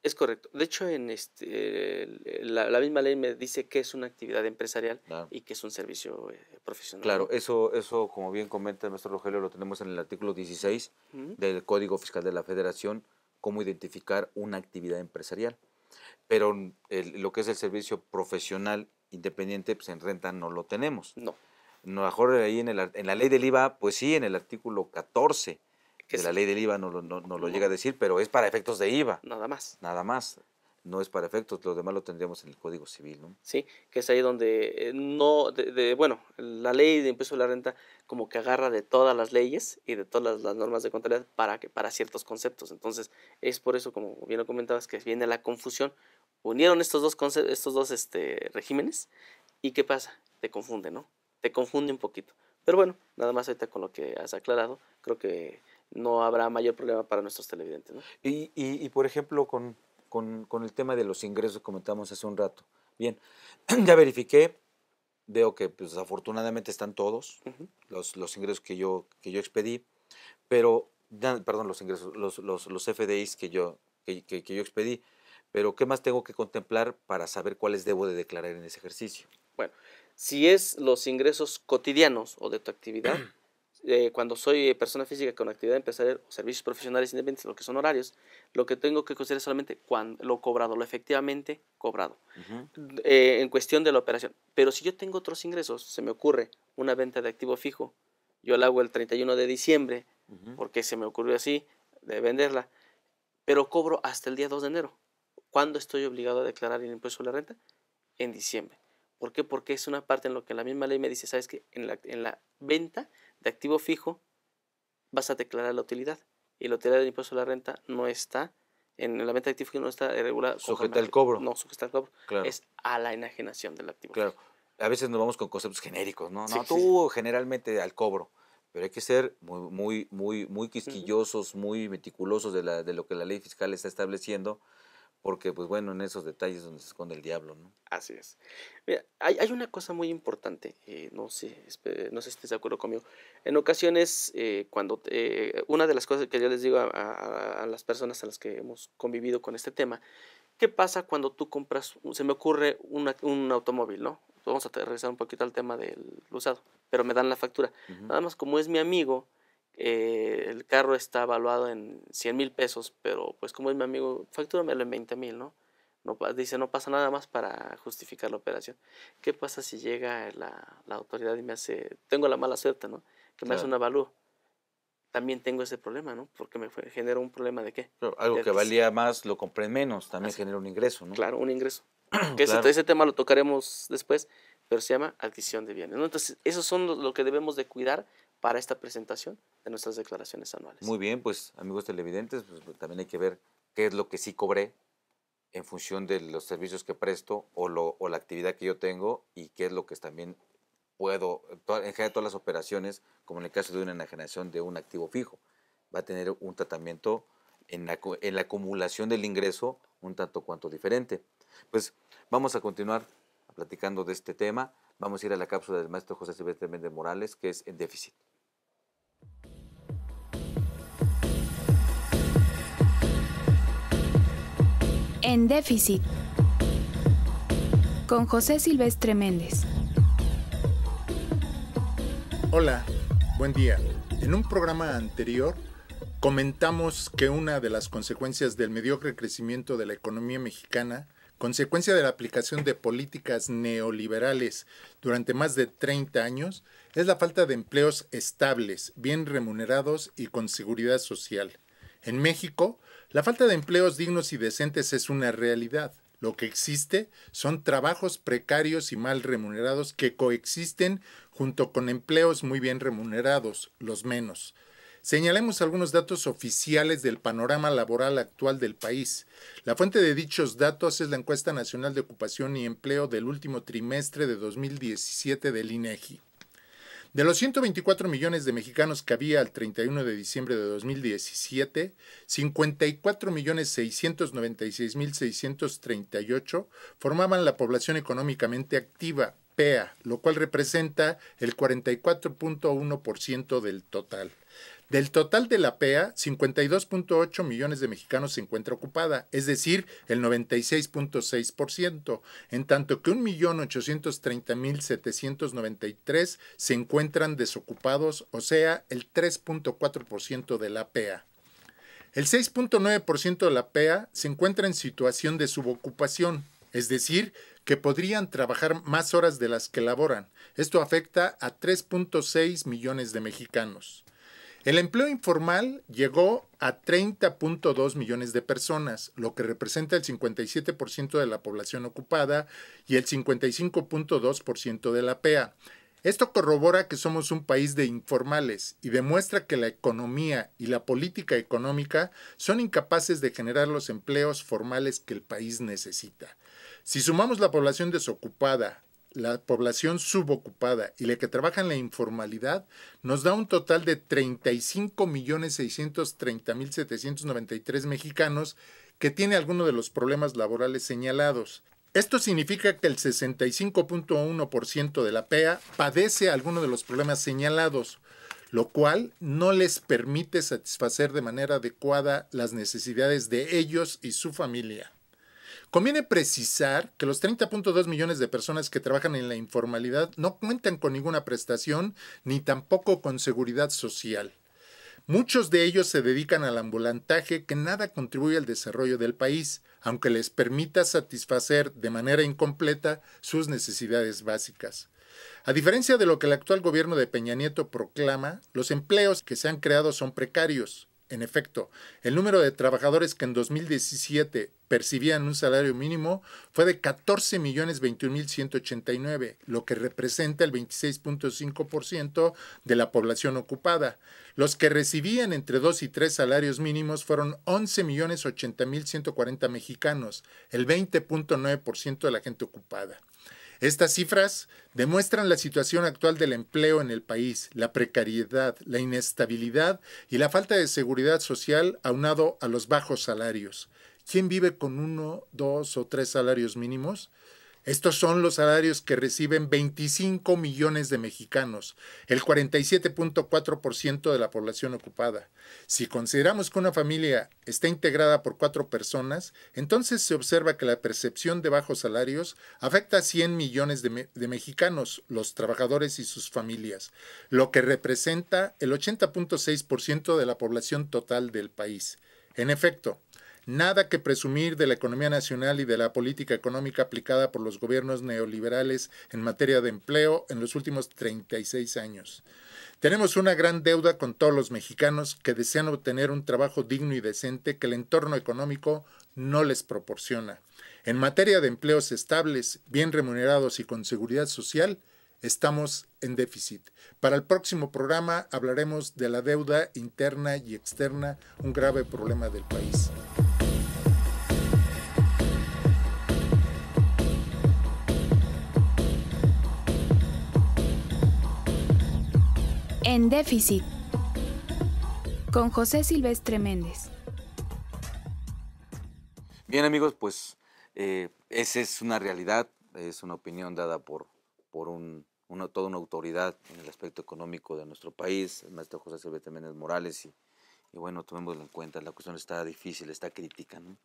Speaker 2: Es correcto. De hecho, la misma ley me dice que es una actividad empresarial
Speaker 1: Claro.
Speaker 2: y que es un servicio profesional.
Speaker 1: Claro,
Speaker 2: ¿no?
Speaker 1: eso, como bien comenta el maestro Rogelio, lo tenemos en el artículo 16
Speaker 2: Ujú.
Speaker 1: del Código Fiscal de la Federación, cómo identificar una actividad empresarial. Pero lo que es el servicio profesional independiente, pues en renta no lo tenemos.
Speaker 2: No.
Speaker 1: No, mejor ahí en la ley del IVA, pues sí, en el artículo 14
Speaker 2: Que
Speaker 1: de
Speaker 2: es-
Speaker 1: la ley del IVA no lo
Speaker 2: No.
Speaker 1: llega a decir, pero es para efectos de IVA,
Speaker 2: Nada más.
Speaker 1: nada más. No es para efectos, lo demás lo tendríamos en el Código Civil, ¿no?
Speaker 2: Sí, que es ahí donde no, bueno, la ley de impuesto a la renta como que agarra de todas las leyes y de todas las normas de contabilidad para ciertos conceptos. Entonces, es por eso, como bien lo comentabas, que viene la confusión. Unieron estos dos regímenes y ¿qué pasa? Te confunde, ¿no? Te confunde un poquito. Pero bueno, nada más ahorita con lo que has aclarado, creo que no habrá mayor problema para nuestros televidentes, ¿no?
Speaker 1: Y por ejemplo, con el tema de los ingresos que comentamos hace un rato. Bien, ya verifiqué, veo que pues, afortunadamente están todos
Speaker 2: Ujú.
Speaker 1: los ingresos que yo expedí, pero, perdón, los ingresos, los FDIs que yo expedí, pero ¿qué más tengo que contemplar para saber cuáles debo de declarar en ese ejercicio?
Speaker 2: Bueno, si es los ingresos cotidianos o de tu actividad, cuando soy persona física con actividad empresarial o servicios profesionales independientes, lo que son horarios, lo que tengo que considerar es solamente lo cobrado, lo efectivamente cobrado,
Speaker 1: Ujú.
Speaker 2: en cuestión de la operación. Pero si yo tengo otros ingresos, se me ocurre una venta de activo fijo, yo la hago el 31 de diciembre,
Speaker 1: Ujú.
Speaker 2: porque se me ocurrió así, de venderla, pero cobro hasta el día 2 de enero. ¿Cuándo estoy obligado a declarar el impuesto sobre la renta? En diciembre. ¿Por qué? Porque es una parte en lo que la misma ley me dice, ¿sabes qué? En la venta de activo fijo vas a declarar la utilidad. Y la utilidad del impuesto a la renta no está, en la venta de activo fijo no está regulada.
Speaker 1: Sujeta al cobro.
Speaker 2: No, sujeta al cobro.
Speaker 1: Claro.
Speaker 2: Es a la enajenación del activo
Speaker 1: Claro,
Speaker 2: fijo.
Speaker 1: a veces nos vamos con conceptos genéricos, ¿no?
Speaker 2: Sí,
Speaker 1: No,
Speaker 2: sí.
Speaker 1: tú generalmente al cobro, pero hay que ser muy quisquillosos, muy meticulosos de lo que la ley fiscal está estableciendo, porque, pues bueno, en esos detalles es donde se esconde el diablo, ¿no?
Speaker 2: Así es. Mira, hay una cosa muy importante, no sé si estés de acuerdo conmigo. En ocasiones, una de las cosas que yo les digo a las personas a las que hemos convivido con este tema, ¿qué pasa cuando tú compras, se me ocurre un automóvil, ¿no? Vamos a regresar un poquito al tema del usado, pero me dan la factura.
Speaker 1: Ujú.
Speaker 2: Nada más como es mi amigo, el carro está evaluado en 100,000 pesos, pero pues como es mi amigo, factúramelo en 20,000, ¿no? Dice, no pasa nada más para justificar la operación. ¿Qué pasa si llega la autoridad y me hace, tengo la mala suerte, ¿no? Que me hace
Speaker 1: Claro.
Speaker 2: un avalúo? También tengo ese problema, ¿no? Porque genera un problema de qué?
Speaker 1: Claro, algo
Speaker 2: De
Speaker 1: que valía más lo compré menos, también
Speaker 2: Así.
Speaker 1: genera un ingreso, ¿no?
Speaker 2: Claro, un ingreso. Que
Speaker 1: Claro.
Speaker 2: ese tema lo tocaremos después, pero se llama adquisición de bienes, ¿no? Entonces, esos son lo que debemos de cuidar para esta presentación de nuestras declaraciones anuales.
Speaker 1: Muy bien, pues amigos televidentes, pues también hay que ver qué es lo que sí cobré en función de los servicios que presto o la actividad que yo tengo y qué es lo que también puedo, en general todas las operaciones, como en el caso de una enajenación de un activo fijo, va a tener un tratamiento en la acumulación del ingreso un tanto cuanto diferente. Pues vamos a continuar platicando de este tema. Vamos a ir a la cápsula del maestro José Silvestre Méndez Morales, que es en déficit.
Speaker 5: En déficit, con José Silvestre Méndez.
Speaker 6: Hola, buen día. En un programa anterior comentamos que una de las consecuencias del mediocre crecimiento de la economía mexicana, consecuencia de la aplicación de políticas neoliberales durante más de 30 años, es la falta de empleos estables, bien remunerados y con seguridad social. En México, la falta de empleos dignos y decentes es una realidad. Lo que existe son trabajos precarios y mal remunerados que coexisten junto con empleos muy bien remunerados, los menos. Señalemos algunos datos oficiales del panorama laboral actual del país. La fuente de dichos datos es la Encuesta Nacional de Ocupación y Empleo del último trimestre de 2017 del INEGI. De los 124 millones de mexicanos que había al 31 de diciembre de 2017, 54.696.638 formaban la población económicamente activa, PEA, lo cual representa el 44.1% del total. Del total de la PEA, 52.8 millones de mexicanos se encuentra ocupada, es decir, el 96.6%, en tanto que 1.830.793 se encuentran desocupados, o sea, el 3.4% de la PEA. El 6.9% de la PEA se encuentra en situación de subocupación, es decir, que podrían trabajar más horas de las que laboran. Esto afecta a 3.6 millones de mexicanos. El empleo informal llegó a 30.2 millones de personas, lo que representa el 57% de la población ocupada y el 55.2% de la PEA. Esto corrobora que somos un país de informales y demuestra que la economía y la política económica son incapaces de generar los empleos formales que el país necesita. Si sumamos la población desocupada, la población subocupada y la que trabaja en la informalidad, nos da un total de 35.630.793 mexicanos que tiene alguno de los problemas laborales señalados. Esto significa que el 65.1% de la PEA padece alguno de los problemas señalados, lo cual no les permite satisfacer de manera adecuada las necesidades de ellos y su familia. Conviene precisar que los 30.2 millones de personas que trabajan en la informalidad no cuentan con ninguna prestación ni tampoco con seguridad social. Muchos de ellos se dedican al ambulantaje que nada contribuye al desarrollo del país, aunque les permita satisfacer de manera incompleta sus necesidades básicas. A diferencia de lo que el actual gobierno de Peña Nieto proclama, los empleos que se han creado son precarios. En efecto, el número de trabajadores que en 2017 percibían un salario mínimo fue de 14.021.189, lo que representa el 26.5% de la población ocupada. Los que recibían entre 2 y 3 salarios mínimos fueron 11.080.140 mexicanos, el 20.9% de la gente ocupada. Estas cifras demuestran la situación actual del empleo en el país, la precariedad, la inestabilidad y la falta de seguridad social aunado a los bajos salarios. ¿Quién vive con 1, 2 o 3 salarios mínimos? Estos son los salarios que reciben 25 millones de mexicanos, el 47.4% de la población ocupada. Si consideramos que una familia está integrada por 4 personas, entonces se observa que la percepción de bajos salarios afecta a 100 millones de mexicanos, los trabajadores y sus familias, lo que representa el 80.6% de la población total del país. En efecto, nada que presumir de la economía nacional y de la política económica aplicada por los gobiernos neoliberales en materia de empleo en los últimos 36 años. Tenemos una gran deuda con todos los mexicanos que desean obtener un trabajo digno y decente que el entorno económico no les proporciona. En materia de empleos estables, bien remunerados y con seguridad social, estamos en déficit. Para el próximo programa hablaremos de la deuda interna y externa, un grave problema del país.
Speaker 5: En déficit, con José Silvestre Méndez.
Speaker 1: Bien, amigos, pues esa es una realidad, es una opinión dada por toda una autoridad en el aspecto económico de nuestro país, el maestro José Silvestre Méndez Morales, y bueno, tomémoslo en cuenta, la cuestión está difícil, está crítica, ¿no?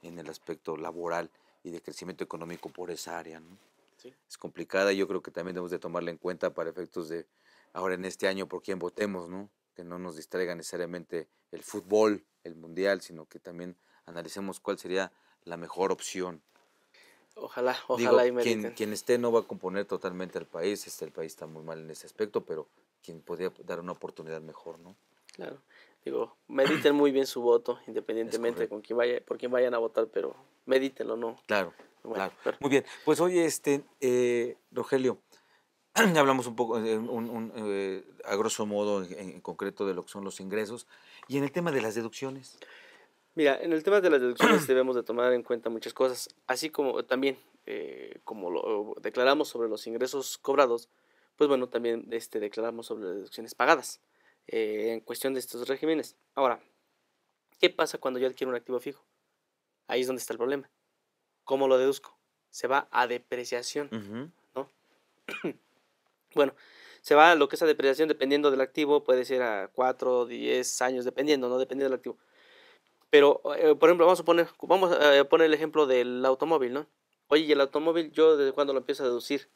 Speaker 1: En el aspecto laboral y de crecimiento económico por esa área, ¿no? Sí. Es complicada y yo creo que también debemos de tomarla en cuenta para efectos de ahora en este año por quién votemos, ¿no? Que no nos distraiga necesariamente el fútbol, el mundial, sino que también analicemos cuál sería la mejor opción.
Speaker 2: Ojalá
Speaker 1: y mediten. Quien esté no va a componer totalmente al país, el país está muy mal en ese aspecto, pero quien podría dar una oportunidad mejor, ¿no?
Speaker 2: Claro. Digo, mediten muy bien su voto, independientemente con quién vaya, por quién vayan a votar, pero medítenlo, ¿no?
Speaker 1: Claro,
Speaker 2: Bueno,
Speaker 1: claro.
Speaker 2: pero-
Speaker 1: Muy bien. Pues oye, Rogelio, ya hablamos un poco, a grosso modo, en concreto, de lo que son los ingresos. Y en el tema de las deducciones.
Speaker 2: Mira, en el tema de las deducciones debemos de tomar en cuenta muchas cosas, así como también, como lo declaramos sobre los ingresos cobrados, pues bueno, también declaramos sobre las deducciones pagadas en cuestión de estos regímenes. Ahora, ¿qué pasa cuando yo adquiero un activo fijo? Ahí es donde está el problema. ¿Cómo lo deduzco? Se va a depreciación,
Speaker 1: Ujú.
Speaker 2: ¿no? Bueno, se va a lo que es a depreciación dependiendo del activo, puede ser a 4, 10 años, dependiendo, ¿no? Dependiendo del activo. Pero, por ejemplo, vamos a poner el ejemplo del automóvil, ¿no? Oye, ¿y el automóvil yo desde cuándo lo empiezo a deducir?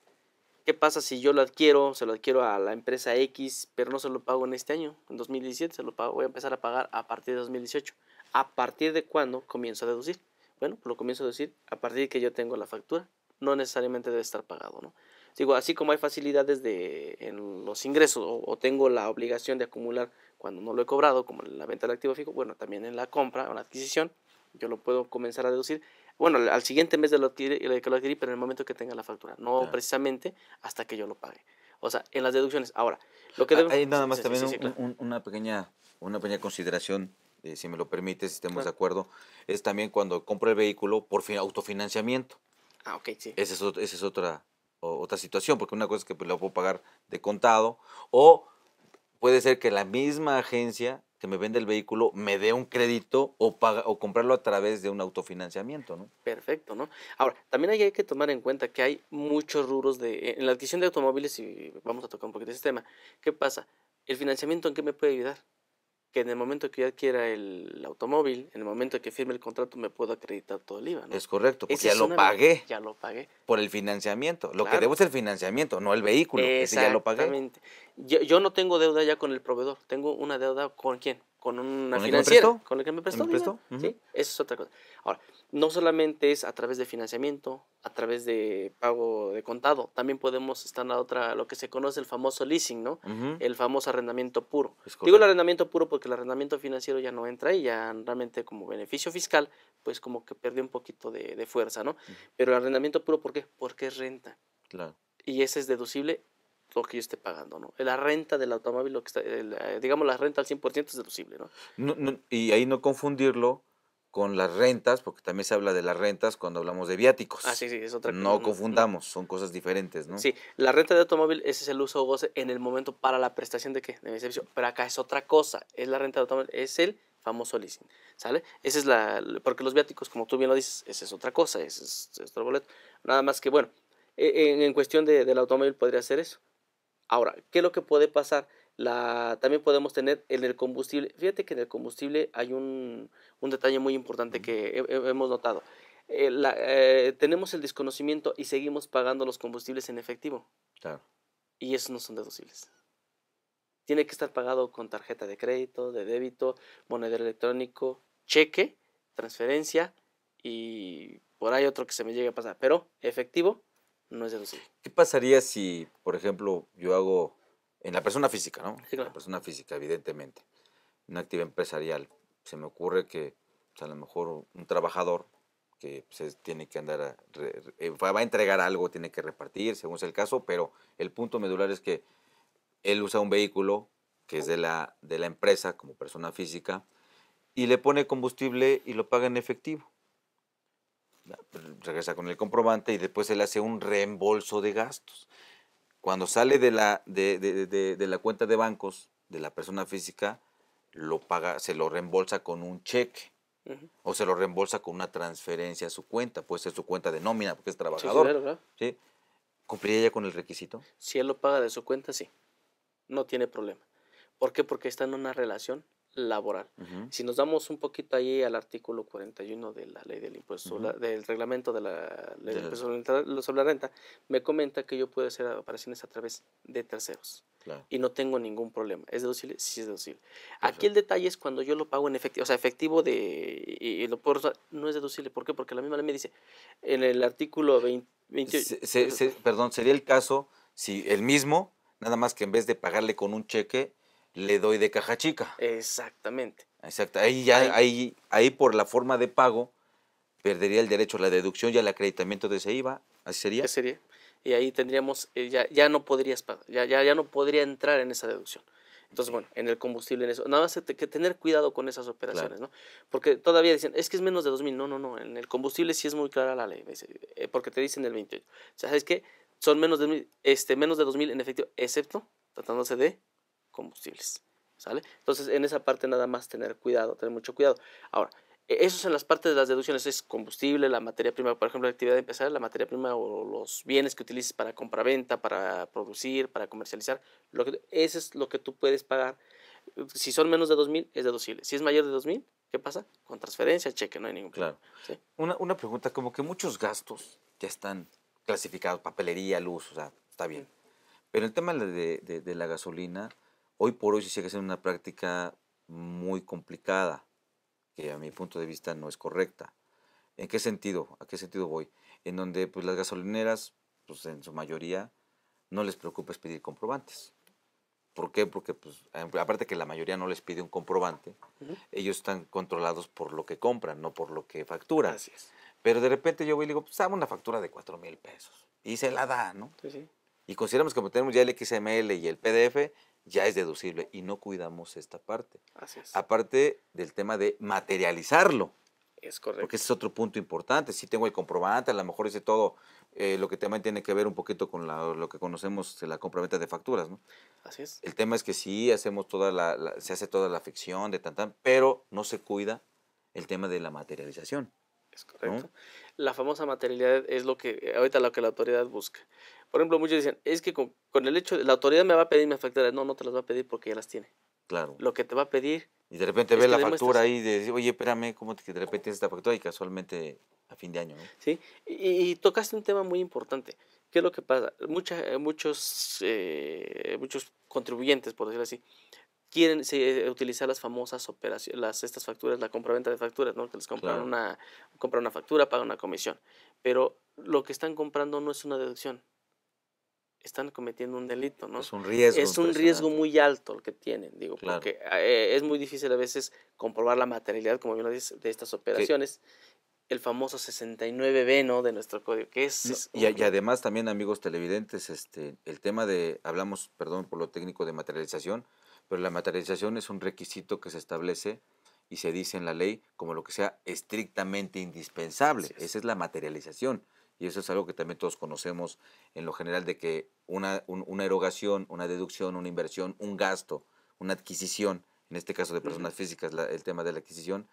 Speaker 2: ¿Qué pasa si yo lo adquiero, se lo adquiero a la empresa X, pero no se lo pago en este año, en 2017, se lo pago, voy a empezar a pagar a partir de 2018? ¿A partir de cuándo comienzo a deducir? Bueno, pues lo comienzo a deducir a partir de que yo tengo la factura, no necesariamente debe estar pagado, ¿no? Digo, así como hay facilidades en los ingresos o tengo la obligación de acumular cuando no lo he cobrado, como en la venta del activo fijo, bueno, también en la compra o la adquisición, yo lo puedo comenzar a deducir, bueno, al siguiente mes de que lo adquirí, pero en el momento que tenga la factura, no
Speaker 1: Claro.
Speaker 2: precisamente hasta que yo lo pague. O sea, en las deducciones. Ahora, lo que debemos...
Speaker 1: Hay nada más
Speaker 2: Sí,
Speaker 1: también
Speaker 2: sí, claro.
Speaker 1: una pequeña consideración, si me lo permites, si estemos
Speaker 2: Claro.
Speaker 1: de acuerdo, es también cuando compro el vehículo por
Speaker 2: Ok,
Speaker 1: autofinanciamiento.
Speaker 2: sí.
Speaker 1: Esa es otra situación, porque una cosa es que pues, lo puedo pagar de contado, o puede ser que la misma agencia que me vende el vehículo me dé un crédito o comprarlo a través de un autofinanciamiento, ¿no?
Speaker 2: Perfecto, ¿no? Ahora, también hay que tomar en cuenta que hay muchos rubros en la adquisición de automóviles, y vamos a tocar un poquito ese tema. ¿Qué pasa? ¿El financiamiento en qué me puede ayudar? Que en el momento que yo adquiera el automóvil, en el momento que firme el contrato, me puedo acreditar todo el IVA, ¿no?
Speaker 1: Es correcto, porque
Speaker 2: Esa
Speaker 1: ya
Speaker 2: es
Speaker 1: lo
Speaker 2: una
Speaker 1: pagué
Speaker 2: ya lo pagué.
Speaker 1: por el financiamiento. Lo que
Speaker 2: Claro.
Speaker 1: debo es el financiamiento, no el vehículo. Ese ya lo pagué.
Speaker 2: Exactamente. Yo no tengo deuda ya con el proveedor, tengo una deuda ¿con quién? Con una
Speaker 1: ¿Con el que me
Speaker 2: financiera,
Speaker 1: prestó?
Speaker 2: con el que me prestó,
Speaker 1: ¿Me
Speaker 2: dinero,
Speaker 1: prestó? Ujú.
Speaker 2: ¿sí? Eso es otra cosa. Ahora, no solamente es a través de financiamiento, a través de pago de contado, también podemos estar en la otra, lo que se conoce el famoso leasing, ¿no?
Speaker 1: Ujú.
Speaker 2: El famoso arrendamiento puro.
Speaker 1: Es
Speaker 2: Digo el
Speaker 1: correcto.
Speaker 2: arrendamiento puro porque el arrendamiento financiero ya no entra y ya realmente como beneficio fiscal, pues como que perdió un poquito de fuerza, ¿no? Pero el arrendamiento puro, ¿por qué? Porque es renta.
Speaker 1: Claro.
Speaker 2: Y ese es deducible lo que yo esté pagando, ¿no? La renta del automóvil, lo que está, digamos, la renta al 100% es deducible, ¿no?
Speaker 1: Y ahí no confundirlo con las rentas, porque también se habla de las rentas cuando hablamos de viáticos.
Speaker 2: Ah, sí, es otra cosa.
Speaker 1: No confundamos, son cosas diferentes, ¿no?
Speaker 2: Sí, la renta de automóvil, ese es el uso o goce en el momento para la prestación de ¿qué? De mi servicio. Pero acá es otra cosa, es la renta de automóvil, es el famoso leasing, ¿sale? Esa es porque los viáticos, como tú bien lo dices, esa es otra cosa, ese es otro boleto. Nada más que, bueno, en cuestión del automóvil podría ser eso. Ahora, ¿qué es lo que puede pasar? También podemos tener en el combustible. Fíjate que en el combustible hay un detalle muy importante que hemos notado. Tenemos el desconocimiento y seguimos pagando los combustibles en efectivo.
Speaker 1: Claro.
Speaker 2: Y esos no son deducibles. Tiene que estar pagado con tarjeta de crédito, de débito, monedero electrónico, cheque, transferencia y por ahí otro que se me llegue a pasar. Pero efectivo no es deducible.
Speaker 1: ¿Qué pasaría si, por ejemplo, yo hago en la persona física, ¿no?
Speaker 2: Sí, claro.
Speaker 1: La persona física, evidentemente, una actividad empresarial. Se me ocurre que pues, a lo mejor un trabajador que tiene que andar, va a entregar algo, tiene que repartir, según sea el caso, pero el punto medular es que él usa un vehículo que es de la empresa como persona física y le pone combustible y lo paga en efectivo. Regresa con el comprobante y después él hace un reembolso de gastos. Cuando sale de la cuenta de bancos de la persona física, lo paga, se lo reembolsa con un cheque.
Speaker 2: Ujú.
Speaker 1: O se lo reembolsa con una transferencia a su cuenta. Puede ser su cuenta de nómina porque es
Speaker 2: Sí,
Speaker 1: trabajador.
Speaker 2: claro.
Speaker 1: ¿Sí? ¿Cumpliría ya con el requisito?
Speaker 2: Si él lo paga de su cuenta, sí. No tiene problema. ¿Por qué? Porque está en una relación laboral.
Speaker 1: Ujú.
Speaker 2: Si nos damos un poquito ahí al artículo 41 de la ley del impuesto,
Speaker 1: Ujú.
Speaker 2: del reglamento de la ley del
Speaker 1: Del-
Speaker 2: impuesto sobre la renta, me comenta que yo puedo hacer operaciones a través de terceros.
Speaker 1: Claro.
Speaker 2: Y no tengo ningún problema. ¿Es deducible? Sí es deducible.
Speaker 1: Perfecto.
Speaker 2: Aquí el detalle es cuando yo lo pago en efectivo, o sea, efectivo y lo puedo usar, no es deducible. ¿Por qué? Porque la misma ley me dice, en el artículo 28...
Speaker 1: Perdón, sería el caso si el mismo, nada más que en vez de pagarle con un cheque, le doy de caja chica.
Speaker 2: Exactamente.
Speaker 1: Exacto. Ahí por la forma de pago perdería el derecho a la deducción y al acreditamiento de ese IVA. ¿Así sería?
Speaker 2: ¿Qué sería? Y ahí tendríamos, ya no podrías pagar, ya no podría entrar en esa deducción. Entonces, bueno, en el combustible, en eso, nada más hay que tener cuidado con esas operaciones,
Speaker 1: Claro.
Speaker 2: ¿no? Porque todavía dicen, es que es menos de 2,000. No, en el combustible sí es muy clara la ley, porque te dicen el 28. O sea, ¿sabes qué? Son menos de 2,000 en efectivo, excepto tratándose de combustibles, ¿sale? Entonces, en esa parte nada más tener mucho cuidado. Ahora, eso es en las partes de las deducciones, es combustible, la materia prima, por ejemplo, la actividad empresarial, la materia prima o los bienes que utilices para compra-venta, para producir, para comercializar, ese es lo que tú puedes pagar. Si son menos de 2,000, es deducible. Si es mayor de 2,000, ¿qué pasa? Con transferencia, cheque, no hay ningún problema.
Speaker 1: Claro.
Speaker 2: ¿Sí?
Speaker 1: Una pregunta, como que muchos gastos ya están clasificados, papelería, luz, o sea, está bien. Pero el tema de la gasolina, hoy por hoy sí sigue siendo una práctica muy complicada, que a mi punto de vista no es correcta. ¿En qué sentido? ¿A qué sentido voy? En donde pues las gasolineras, pues en su mayoría, no les preocupa pedir comprobantes. ¿Por qué? Porque pues, aparte que la mayoría no les pide un comprobante, ellos están controlados por lo que compran, no por lo que facturan.
Speaker 2: Así es.
Speaker 1: Pero de repente yo voy y le digo, pues dame una factura de 4,000 pesos. Y se la da, ¿no?
Speaker 2: Sí.
Speaker 1: Y consideramos que como tenemos ya el XML y el PDF, ya es deducible y no cuidamos esta parte.
Speaker 2: Así es.
Speaker 1: Aparte del tema de materializarlo,
Speaker 2: Es correcto.
Speaker 1: porque ese es otro punto importante. Si tengo el comprobante, a lo mejor dice todo lo que también tiene que ver un poquito con lo que conocemos de la compraventa de facturas, ¿no?
Speaker 2: Así es.
Speaker 1: El tema es que sí hacemos se hace toda la ficción de tan, pero no se cuida el tema de la materialización.
Speaker 2: Es correcto.
Speaker 1: ¿No?
Speaker 2: La famosa materialidad es lo que ahorita lo que la autoridad busca. Por ejemplo, muchos dicen, es que con el hecho de la autoridad me va a pedir mis facturas. No te las va a pedir porque ya las tiene.
Speaker 1: Claro.
Speaker 2: Lo que te va a pedir.
Speaker 1: Y de repente
Speaker 2: es
Speaker 1: ves
Speaker 2: que
Speaker 1: la
Speaker 2: demuestres.
Speaker 1: factura ahí de, oye, espérame, ¿cómo que de repente esta factura y casualmente a fin de año, ¿no?
Speaker 2: ¿Sí? Y tocaste un tema muy importante. ¿Qué es lo que pasa? Muchos contribuyentes, por decirlo así, quieren utilizar las famosas operaciones, estas facturas, la compraventa de facturas, ¿no? Que les compran
Speaker 1: Claro.
Speaker 2: compran una factura, pagan una comisión. Pero lo que están comprando no es una deducción. Están cometiendo un delito, ¿no?
Speaker 1: Es un riesgo.
Speaker 2: Es un riesgo muy alto el que tienen, digo,
Speaker 1: Claro.
Speaker 2: porque es muy difícil a veces comprobar la materialidad, como bien lo dices, de estas operaciones. El famoso 69B, ¿no? De nuestro código, que es...
Speaker 1: Y además también, amigos televidentes, el tema hablamos, perdón por lo técnico, de materialización, pero la materialización es un requisito que se establece y se dice en la ley como lo que sea estrictamente indispensable. Esa es la materialización. Y eso es algo que también todos conocemos en lo general, de que una erogación, una deducción, una inversión, un gasto, una adquisición, en este caso de personas físicas, el tema de la adquisición,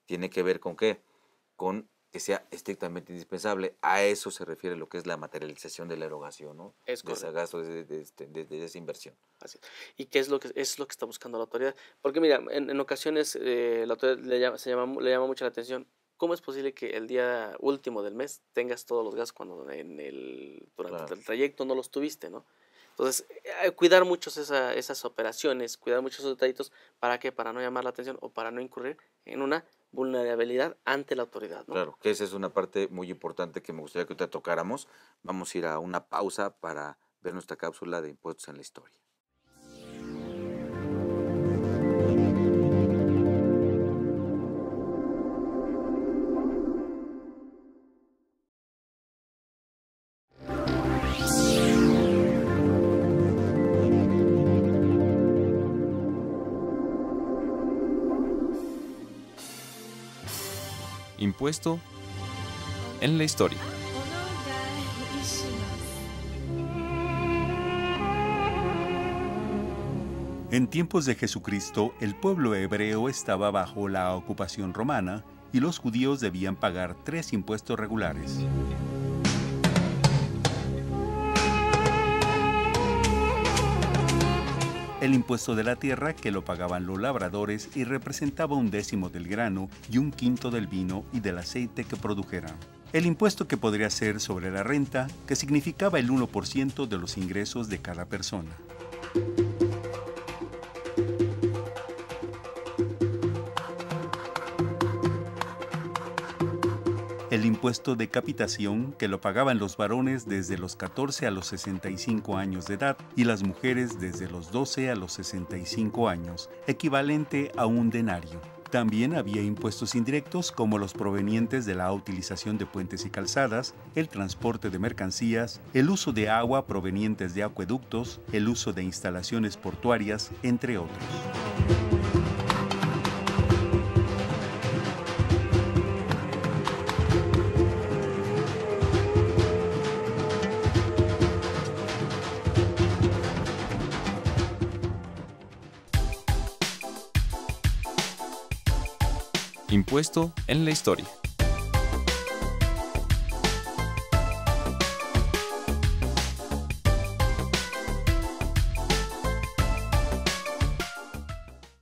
Speaker 1: tiene que ver con ¿qué? Con que sea estrictamente indispensable. A eso se refiere lo que es la materialización de la erogación, ¿no?
Speaker 2: Es
Speaker 1: de ese
Speaker 2: correcto.
Speaker 1: gasto, de esa inversión.
Speaker 2: Así. ¿Y qué es lo que está buscando la autoridad? Porque mira, en ocasiones la autoridad le llama mucho la atención. ¿Cómo es posible que el día último del mes tengas todos los gastos cuando durante el trayecto no los tuviste, ¿no? Entonces, cuidar mucho esas operaciones, cuidar mucho esos detallitos, ¿para qué? Para no llamar la atención o para no incurrir en una vulnerabilidad ante la autoridad, ¿no?
Speaker 1: Claro, que esa es una parte muy importante que me gustaría que ahorita tocáramos. Vamos a ir a una pausa para ver nuestra cápsula de impuestos en la historia.
Speaker 7: Impuesto en la historia.
Speaker 4: En tiempos de Jesucristo, el pueblo hebreo estaba bajo la ocupación romana y los judíos debían pagar 3 impuestos regulares. El impuesto de la tierra, que lo pagaban los labradores y representaba 1/10 del grano y 1/5 del vino y del aceite que produjeran. El impuesto que podría ser sobre la renta, que significaba el 1% de los ingresos de cada persona. El impuesto de capitación que lo pagaban los varones desde los 14 a los 65 años de edad y las mujeres desde los 12 a los 65 años, equivalente a un denario. También había impuestos indirectos como los provenientes de la utilización de puentes y calzadas, el transporte de mercancías, el uso de agua provenientes de acueductos, el uso de instalaciones portuarias, entre otros.
Speaker 7: Impuesto en la historia.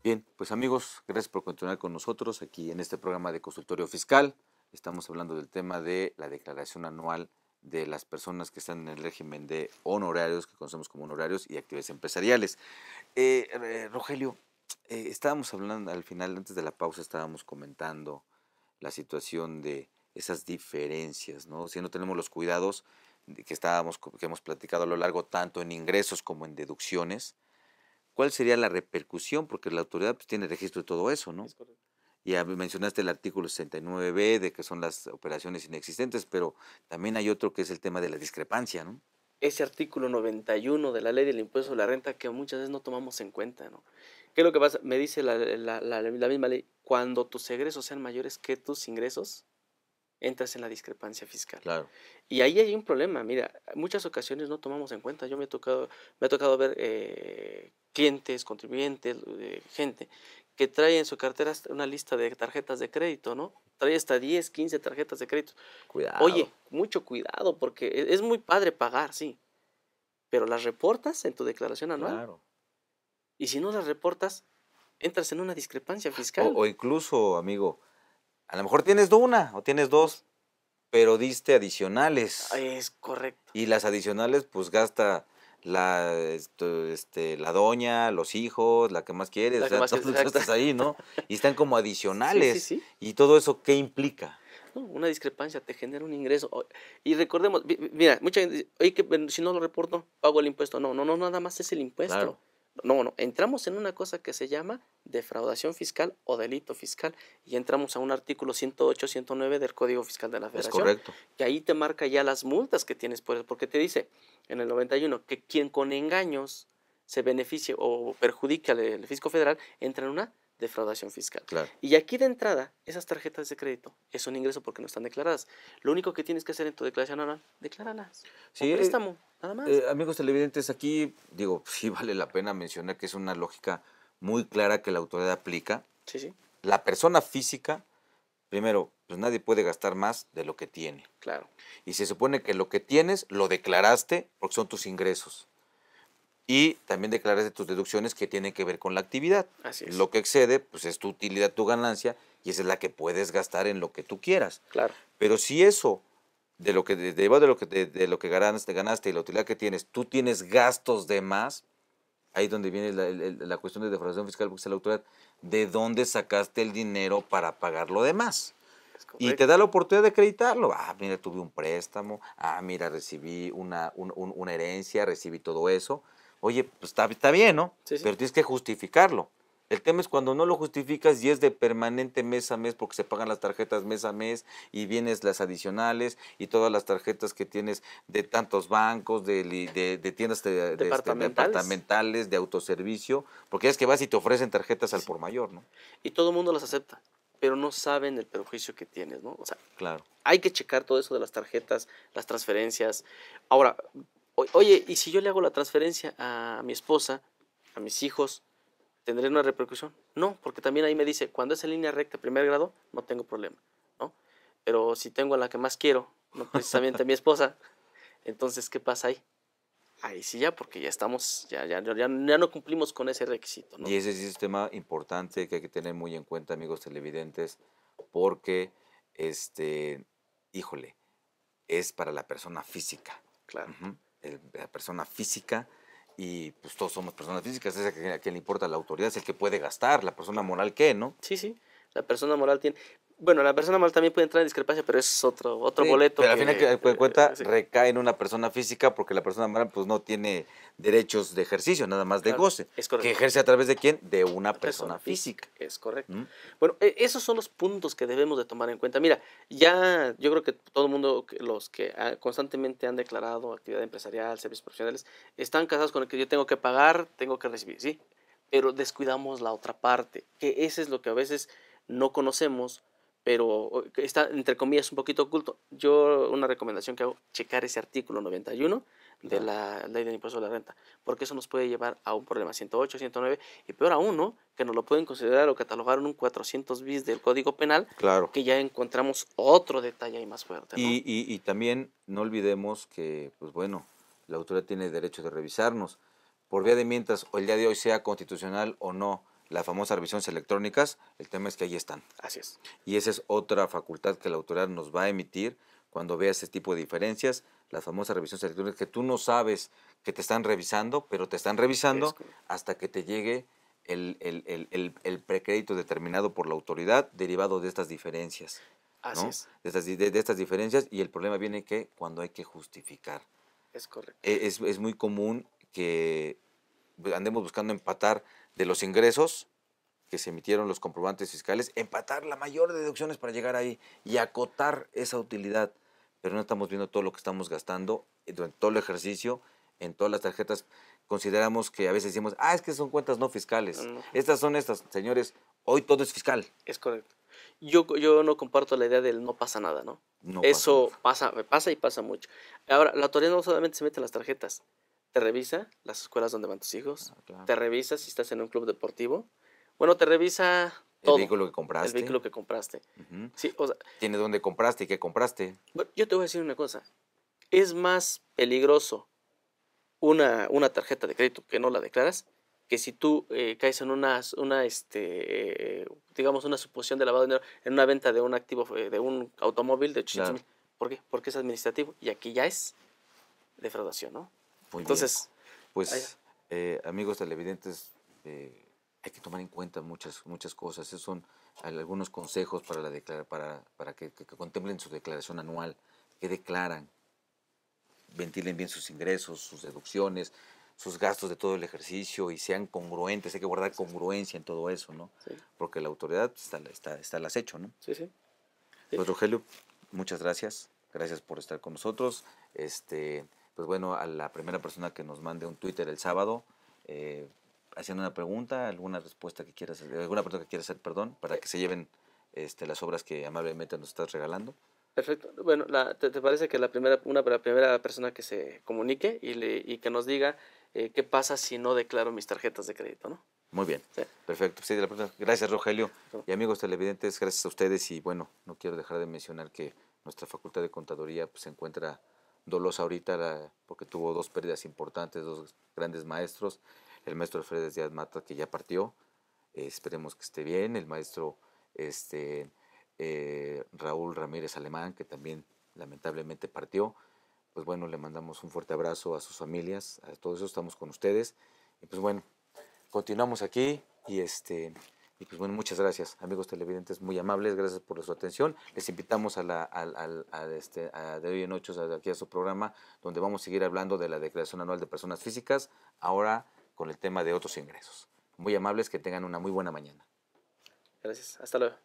Speaker 1: Bien, pues amigos, gracias por continuar con nosotros aquí en este programa de consultorio fiscal. Estamos hablando del tema de la declaración anual de las personas que están en el régimen de honorarios, que conocemos como honorarios y actividades empresariales. Rogelio, estábamos hablando al final, antes de la pausa, estábamos comentando la situación de esas diferencias, ¿no? Si no tenemos los cuidados que hemos platicado a lo largo, tanto en ingresos como en deducciones, ¿cuál sería la repercusión? Porque la autoridad pues, tiene registro de todo eso, ¿no?
Speaker 2: Es correcto.
Speaker 1: Ya mencionaste el artículo 69B de que son las operaciones inexistentes, pero también hay otro que es el tema de la discrepancia, ¿no?
Speaker 2: Ese artículo 91 de la ley del impuesto sobre la renta que muchas veces no tomamos en cuenta, ¿no? ¿Qué es lo que pasa? Me dice la misma ley, cuando tus egresos sean mayores que tus ingresos, entras en la discrepancia fiscal.
Speaker 1: Claro.
Speaker 2: Y ahí hay un problema, mira, muchas ocasiones no tomamos en cuenta. Yo me ha tocado ver clientes, contribuyentes, gente que trae en su cartera una lista de tarjetas de crédito, ¿no? Trae hasta 10, 15 tarjetas de crédito.
Speaker 1: Cuidado.
Speaker 2: Oye, mucho cuidado, porque es muy padre pagar, sí, pero las reportas en tu declaración anual.
Speaker 1: Claro.
Speaker 2: Y si no las reportas, entras en una discrepancia fiscal.
Speaker 1: O incluso, amigo, a lo mejor tienes una o tienes dos, pero diste adicionales.
Speaker 2: Es correcto.
Speaker 1: Y las adicionales, pues gasta la doña, los hijos, la que más quieres,
Speaker 2: La
Speaker 1: o
Speaker 2: que
Speaker 1: sea,
Speaker 2: más
Speaker 1: todos
Speaker 2: quieres,
Speaker 1: los
Speaker 2: exacto.
Speaker 1: gastos ahí, ¿no? Y están como adicionales.
Speaker 2: Sí.
Speaker 1: ¿Y todo eso qué implica?
Speaker 2: No, una discrepancia te genera un ingreso. Y recordemos, mira, mucha gente dice, oye, que si no lo reporto, pago el impuesto. No, nada más es el impuesto.
Speaker 1: Claro.
Speaker 2: No, entramos en una cosa que se llama defraudación fiscal o delito fiscal y entramos a un artículo 108, 109 del Código Fiscal de la
Speaker 1: Es
Speaker 2: Federación.
Speaker 1: correcto.
Speaker 2: Que ahí te marca ya las multas que tienes por eso, porque te dice en el 91 que quien con engaños se beneficie o perjudique al fisco federal entra en una defraudación fiscal.
Speaker 1: Claro.
Speaker 2: Y aquí de entrada, esas tarjetas de crédito es un ingreso porque no están declaradas. Lo único que tienes que hacer en tu declaración anual, decláralas.
Speaker 1: Sí,
Speaker 2: Un préstamo, nada más.
Speaker 1: Amigos televidentes, aquí digo, sí vale la pena mencionar que es una lógica muy clara que la autoridad aplica.
Speaker 2: Sí,
Speaker 1: La persona física, primero, pues nadie puede gastar más de lo que tiene.
Speaker 2: claro.
Speaker 1: Y se supone que lo que tienes lo declaraste porque son tus ingresos. Y también declaraste tus deducciones que tienen que ver con la actividad.
Speaker 2: Así es.
Speaker 1: Lo que excede, pues es tu utilidad, tu ganancia, y esa es la que puedes gastar en lo que tú quieras.
Speaker 2: Claro.
Speaker 1: Pero si eso, de lo que derivado de lo que ganaste y la utilidad que tienes, tú tienes gastos de más, ahí es donde viene la cuestión de defraudación fiscal, porque es la autoridad, ¿de dónde sacaste el dinero para pagar lo demás?
Speaker 2: Es
Speaker 1: Y
Speaker 2: correcto.
Speaker 1: te da la oportunidad de acreditarlo. Ah, mira, tuve un préstamo. Ah, mira, recibí una herencia, recibí todo eso. Oye, pues está bien, ¿no?
Speaker 2: Sí.
Speaker 1: Pero tienes que justificarlo. El tema es cuando no lo justificas y es de permanente mes a mes porque se pagan las tarjetas mes a mes y vienes las adicionales y todas las tarjetas que tienes de tantos bancos, de tiendas departamentales, de autoservicio, porque es que vas y te ofrecen tarjetas al por mayor, ¿no?
Speaker 2: Y todo el mundo las acepta, pero no saben el perjuicio que tienes, ¿no? O sea,
Speaker 1: Claro.
Speaker 2: hay que checar todo eso de las tarjetas, las transferencias. Ahora, oye, ¿y si yo le hago la transferencia a mi esposa, a mis hijos, tendré una repercusión? No, porque también ahí me dice, cuando es en línea recta, primer grado, no tengo problema, ¿no? Pero si tengo a la que más quiero, no precisamente a mi esposa, entonces, ¿qué pasa ahí? Ahí sí ya, porque ya estamos, ya no cumplimos con ese requisito, ¿no?
Speaker 1: Y ese sí es un tema importante que hay que tener muy en cuenta, amigos televidentes, porque, híjole, es para la persona física.
Speaker 2: Claro.
Speaker 1: Ujú. La persona física, y pues todos somos personas físicas, es a quien le importa la autoridad, es el que puede gastar, la persona moral, ¿qué, no?
Speaker 2: Sí, la persona moral tiene... Bueno, la persona moral también puede entrar en discrepancia, pero es otro
Speaker 1: Sí,
Speaker 2: boleto.
Speaker 1: pero al final de cuentas
Speaker 2: sí,
Speaker 1: recae en una persona física porque la persona moral pues no tiene derechos de ejercicio, nada más de
Speaker 2: claro,
Speaker 1: goce.
Speaker 2: es correcto.
Speaker 1: ¿Que ejerce a través de quién? De una
Speaker 2: La
Speaker 1: persona física.
Speaker 2: Es correcto.
Speaker 1: ¿Mm?
Speaker 2: Bueno, esos son los puntos que debemos de tomar en cuenta. Mira, ya yo creo que todo el mundo, los que constantemente han declarado actividad empresarial, servicios profesionales, están casados con el que yo tengo que pagar, tengo que recibir, ¿sí? Pero descuidamos la otra parte, que ese es lo que a veces no conocemos, pero que está, entre comillas, un poquito oculto. Yo, una recomendación que hago, checar ese artículo 91 de
Speaker 1: Claro.
Speaker 2: la ley del impuesto a la renta, porque eso nos puede llevar a un problema 108, 109, y peor aún, ¿no? Que nos lo pueden considerar o catalogar en un 400 bis del Código Penal,
Speaker 1: Claro.
Speaker 2: que ya encontramos otro detalle ahí más fuerte, ¿no?
Speaker 1: Y también no olvidemos que, pues bueno, la autoridad tiene derecho de revisarnos. Por vía de mientras, o el día de hoy sea constitucional o no, las famosas revisiones electrónicas, el tema es que ahí están.
Speaker 2: Así es.
Speaker 1: Y esa es otra facultad que la autoridad nos va a emitir cuando vea ese tipo de diferencias, las famosas revisiones electrónicas, que tú no sabes que te están revisando, pero te están revisando
Speaker 2: Es correcto.
Speaker 1: hasta que te llegue el precrédito determinado por la autoridad derivado de estas diferencias.
Speaker 2: Así
Speaker 1: ¿no?
Speaker 2: es.
Speaker 1: De estas diferencias, y el problema viene que cuando hay que justificar.
Speaker 2: Es correcto.
Speaker 1: Es muy común que andemos buscando empatar de los ingresos que se emitieron los comprobantes fiscales, empatar la mayor de deducciones para llegar ahí y acotar esa utilidad, pero no estamos viendo todo lo que estamos gastando durante todo el ejercicio, en todas las tarjetas. Consideramos que a veces decimos, es que son cuentas no fiscales,
Speaker 2: No.
Speaker 1: estas son estas. Señores, hoy todo es fiscal.
Speaker 2: Es correcto. Yo no comparto la idea del no pasa nada, ¿no?
Speaker 1: No
Speaker 2: Eso
Speaker 1: pasa
Speaker 2: pasa y pasa mucho. Ahora, la autoridad no solamente se mete en las tarjetas, te revisa las escuelas donde van tus hijos,
Speaker 1: claro.
Speaker 2: te revisa si estás en un club deportivo, bueno, te revisa
Speaker 1: El
Speaker 2: todo.
Speaker 1: vehículo que compraste.
Speaker 2: El vehículo que compraste.
Speaker 1: Ujú.
Speaker 2: Sí, o sea,
Speaker 1: Tiene dónde compraste y qué compraste.
Speaker 2: bueno, yo te voy a decir una cosa. Es más peligroso una tarjeta de crédito que no la declaras que si tú caes en digamos, una suposición de lavado de dinero en una venta de un activo, de un automóvil de 800,000.
Speaker 1: Claro.
Speaker 2: ¿Por qué? Porque es administrativo y aquí ya es defraudación, ¿no?
Speaker 1: Muy
Speaker 2: Entonces,
Speaker 1: bien. Pues, amigos televidentes, hay que tomar en cuenta muchas cosas. Esos son algunos consejos para que contemplen su declaración anual, que declaran, ventilen bien sus ingresos, sus deducciones, sus gastos de todo el ejercicio y sean congruentes. Hay que guardar congruencia en todo eso, ¿no?
Speaker 2: sí,
Speaker 1: Porque la autoridad está al acecho, ¿no?
Speaker 2: sí, sí.
Speaker 1: Pues Rogelio, muchas gracias. Gracias por estar con nosotros. Pues bueno, a la primera persona que nos mande un Twitter el sábado, haciendo una pregunta, alguna respuesta que quieras hacer, alguna pregunta que quieras hacer, perdón, para que se lleven las obras que amablemente nos estás regalando.
Speaker 2: Perfecto. Bueno, ¿te parece que la primera persona que se comunique y que nos diga qué pasa si no declaro mis tarjetas de crédito, ¿no?
Speaker 1: Muy bien,
Speaker 2: Sí.
Speaker 1: perfecto. Sí, gracias, Rogelio.
Speaker 2: No.
Speaker 1: Y amigos televidentes, gracias a ustedes. Y bueno, no quiero dejar de mencionar que nuestra Facultad de Contaduría pues, se encuentra dolosa ahorita porque tuvo dos pérdidas importantes, dos grandes maestros. El maestro Alfredo Díaz Mata, que ya partió, esperemos que esté bien. El maestro Raúl Ramírez Alemán, que también lamentablemente partió. Pues bueno, le mandamos un fuerte abrazo a sus familias, a todos ellos, estamos con ustedes. Y pues bueno, continuamos aquí y pues bueno, muchas gracias, amigos televidentes, muy amables, gracias por su atención. Les invitamos de hoy en ocho aquí a su programa, donde vamos a seguir hablando de la declaración anual de personas físicas, ahora con el tema de otros ingresos. Muy amables, que tengan una muy buena mañana.
Speaker 2: Gracias. Hasta luego.